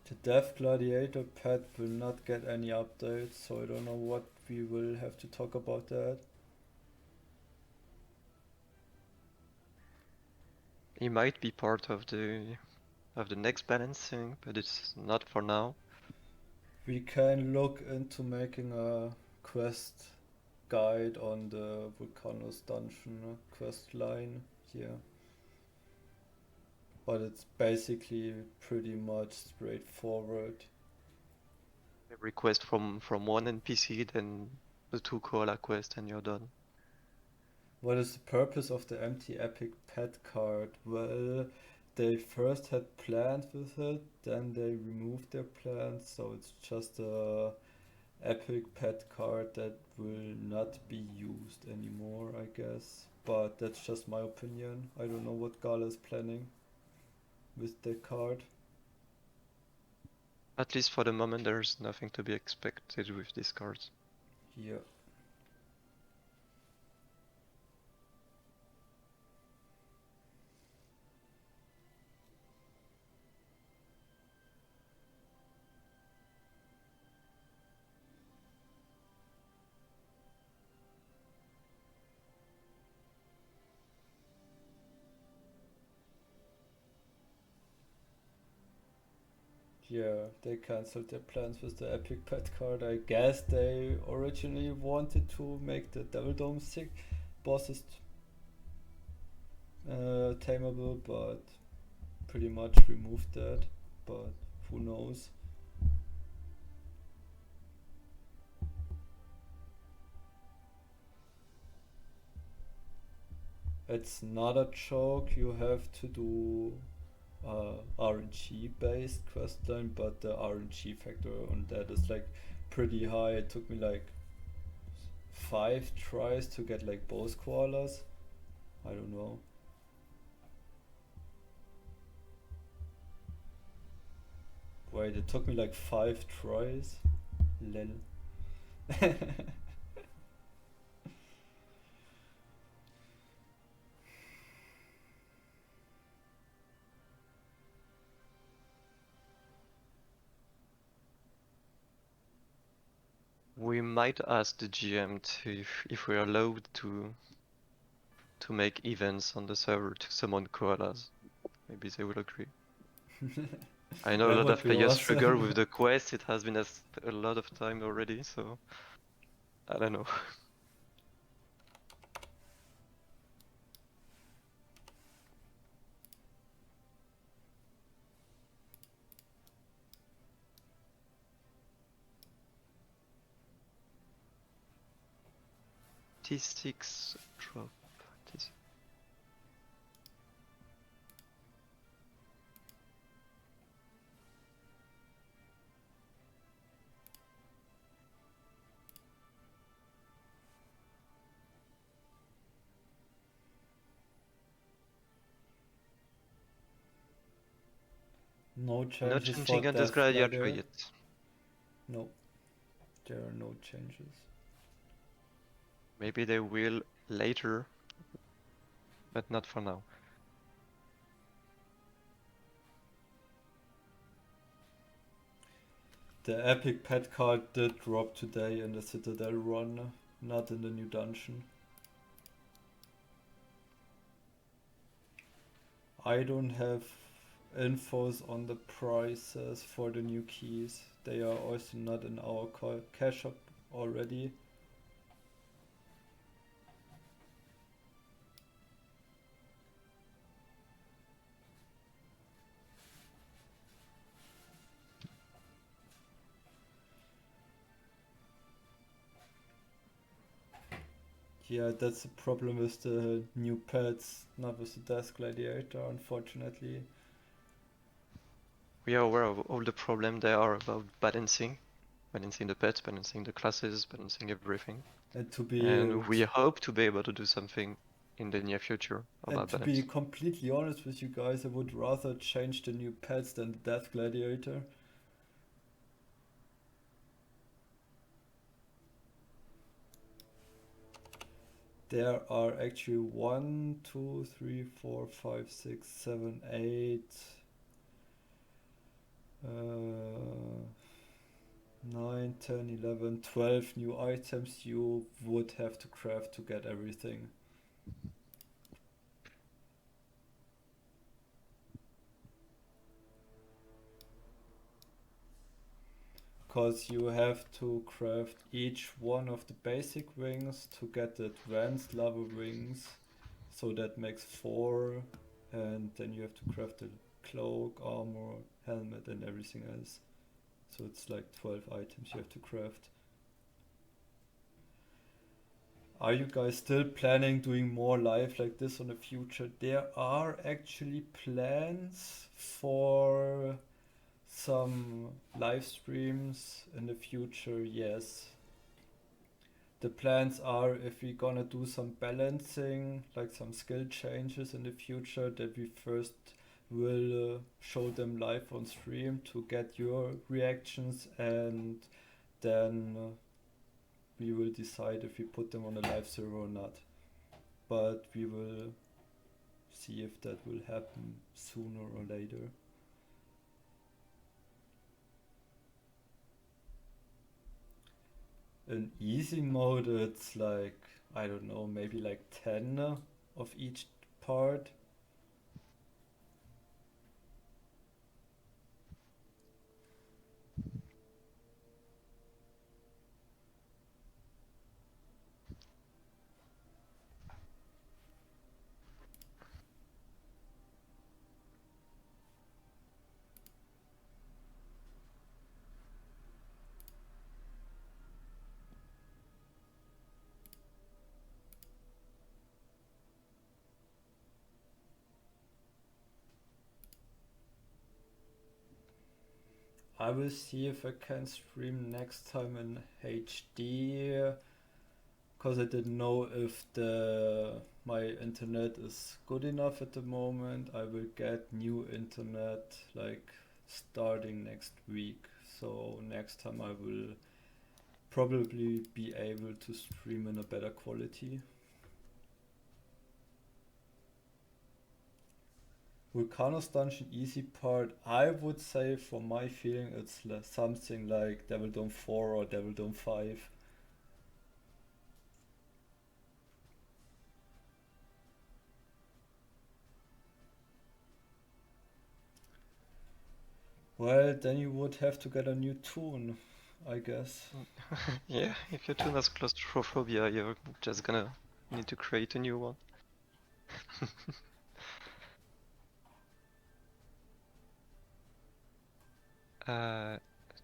Speaker 3: The Death Gladiator pet will not get any updates, so I don't know what we will have to talk about that.
Speaker 2: He might be part of the next balancing, but it's not for now.
Speaker 3: We can look into making a quest guide on the Vulcanus Dungeon quest line here. But it's basically pretty much straightforward.
Speaker 2: A request from one NPC, then the 2 koala quest, and you're done.
Speaker 3: What is the purpose of the empty epic pet card? Well, they first had plans with it, then they removed their plans, so it's just a epic pet card that will not be used anymore, I guess. But that's just my opinion. I don't know what Gala is planning with the card.
Speaker 2: At least for the moment, there's nothing to be expected with these cards.
Speaker 3: Yeah. Yeah, they cancelled their plans with the epic pet card. I guess they originally wanted to make the Devil Dome 6 bosses tameable, but pretty much removed that. But who knows? It's not a joke. You have to do RNG based questline, but the RNG factor on that is like pretty high. It took me like 5 tries to get like both koalas. I don't know. Wait, it took me like 5 tries? Lol.
Speaker 2: We might ask the GM to if we're allowed to make events on the server to summon koalas. Maybe they will agree. I know a
Speaker 3: That
Speaker 2: lot
Speaker 3: would
Speaker 2: of
Speaker 3: be
Speaker 2: players
Speaker 3: awesome.
Speaker 2: struggle with the quest. It has been a lot of time already, so I don't know. T6 drop. T6.
Speaker 3: No
Speaker 2: Not
Speaker 3: changes for
Speaker 2: changing at this
Speaker 3: Death
Speaker 2: gladiator
Speaker 3: Ladder.
Speaker 2: yet.
Speaker 3: No, there are no changes.
Speaker 2: Maybe they will later, but not for now.
Speaker 3: The epic pet card did drop today in the Citadel run, not in the new dungeon. I don't have infos on the prices for the new keys. They are also not in our cash shop already. Yeah, that's the problem with the new pets, not with the Death Gladiator, unfortunately.
Speaker 2: We are aware of all the problems there are about balancing. balancing the pets, balancing the classes, balancing everything.
Speaker 3: And to be
Speaker 2: And we hope to be able to do something in the near future
Speaker 3: and
Speaker 2: about
Speaker 3: to
Speaker 2: balance.
Speaker 3: be completely honest with you guys, I would rather change the new pets than the Death Gladiator. There are actually 1, 2, 3, 4, 5, 6, 7, 8, 9, 10, 11, 12 new items you would have to craft to get everything. Because you have to craft each one of the basic wings to get the advanced level wings. So that makes 4, and then you have to craft the cloak, armor, helmet, and everything else. So it's like 12 items you have to craft. Are you guys still planning doing more live like this in the future? There are actually plans for some live streams in the future, yes. The plans are, if we're gonna do some balancing, like some skill changes in the future, that we first will show them live on stream to get your reactions, and then we will decide if we put them on a live server or not. But we will see if that will happen sooner or later. In easy mode, it's like, I don't know, maybe like 10 of each part. I will see if I can stream next time in HD, because I didn't know if my internet is good enough at the moment. I will get new internet like starting next week, so next time I will probably be able to stream in a better quality. Vulcanus Dungeon easy part, I would say for my feeling it's something like Devil Dome 4 or Devil Dome 5. Well, then you would have to get a new toon, I guess.
Speaker 2: Yeah, if your toon has claustrophobia, you're just gonna need to create a new one.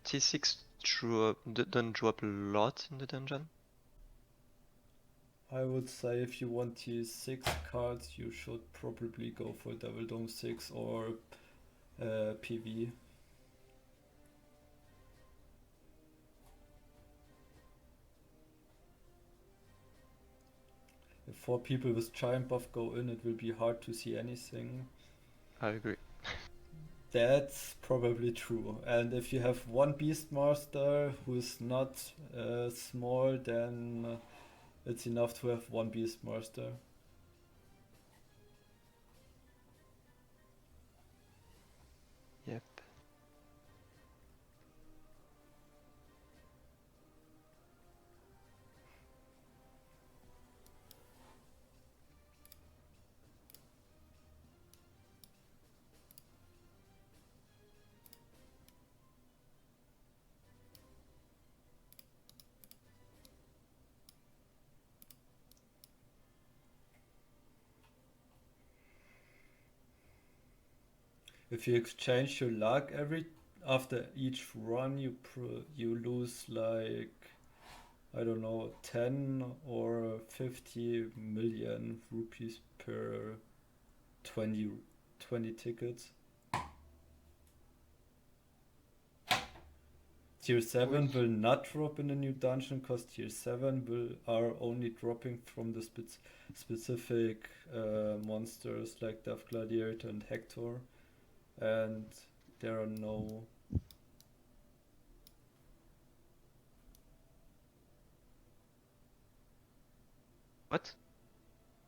Speaker 2: T6 don't drop a lot in the dungeon.
Speaker 3: I would say if you want T6 cards, you should probably go for Devil Dome 6 or PV. If 4 people with Giant Buff go in, it will be hard to see anything.
Speaker 2: I agree.
Speaker 3: That's probably true. And if you have one Beastmaster who's not small, then it's enough to have one Beastmaster.
Speaker 2: Yep.
Speaker 3: If you exchange your luck after each run, you lose like, I don't know, 10 or 50 million rupees per 20 tickets. Tier 7 will not drop in the new dungeon because Tier 7 are only dropping from the specific monsters like Death Gladiator and Hector, and there are no...
Speaker 2: What?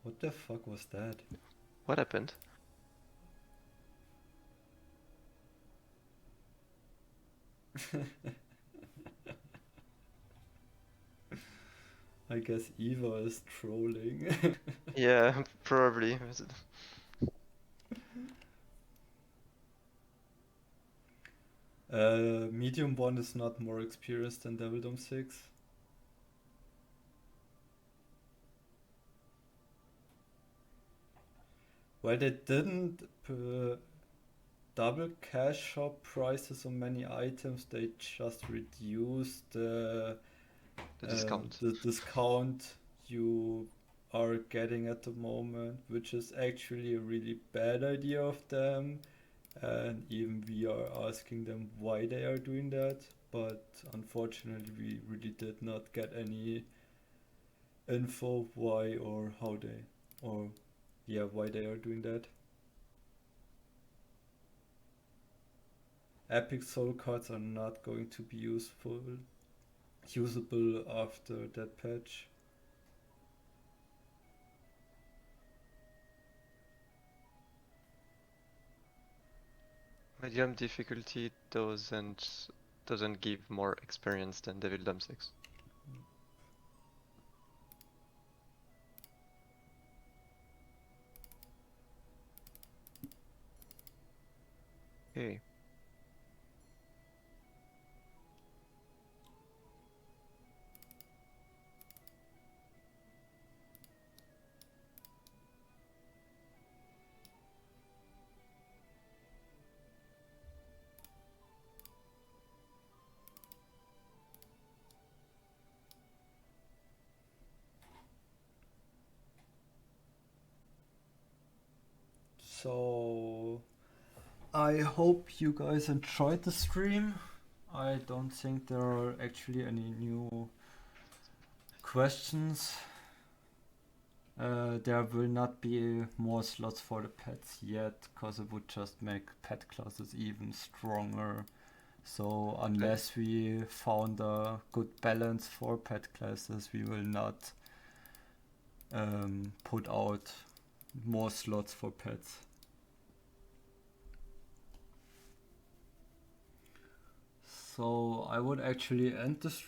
Speaker 3: What the fuck was that?
Speaker 2: What happened?
Speaker 3: I guess Eva is trolling.
Speaker 2: Yeah, probably.
Speaker 3: Medium 1 is not more experienced than Devildom 6. Well, they didn't double cash shop prices on many items, they just reduced the
Speaker 2: discount.
Speaker 3: The discount you are getting at the moment, which is actually a really bad idea of them. And even we are asking them why they are doing that, but unfortunately we really did not get any info why or how they, or yeah, why they are doing that. Epic soul cards are not going to be usable after that patch.
Speaker 2: Medium difficulty doesn't give more experience than Devildom 6. Okay.
Speaker 3: So I hope you guys enjoyed the stream. I don't think there are actually any new questions. There will not be more slots for the pets yet, because it would just make pet classes even stronger. So unless we found a good balance for pet classes, we will not put out more slots for pets. So I would actually end the stream.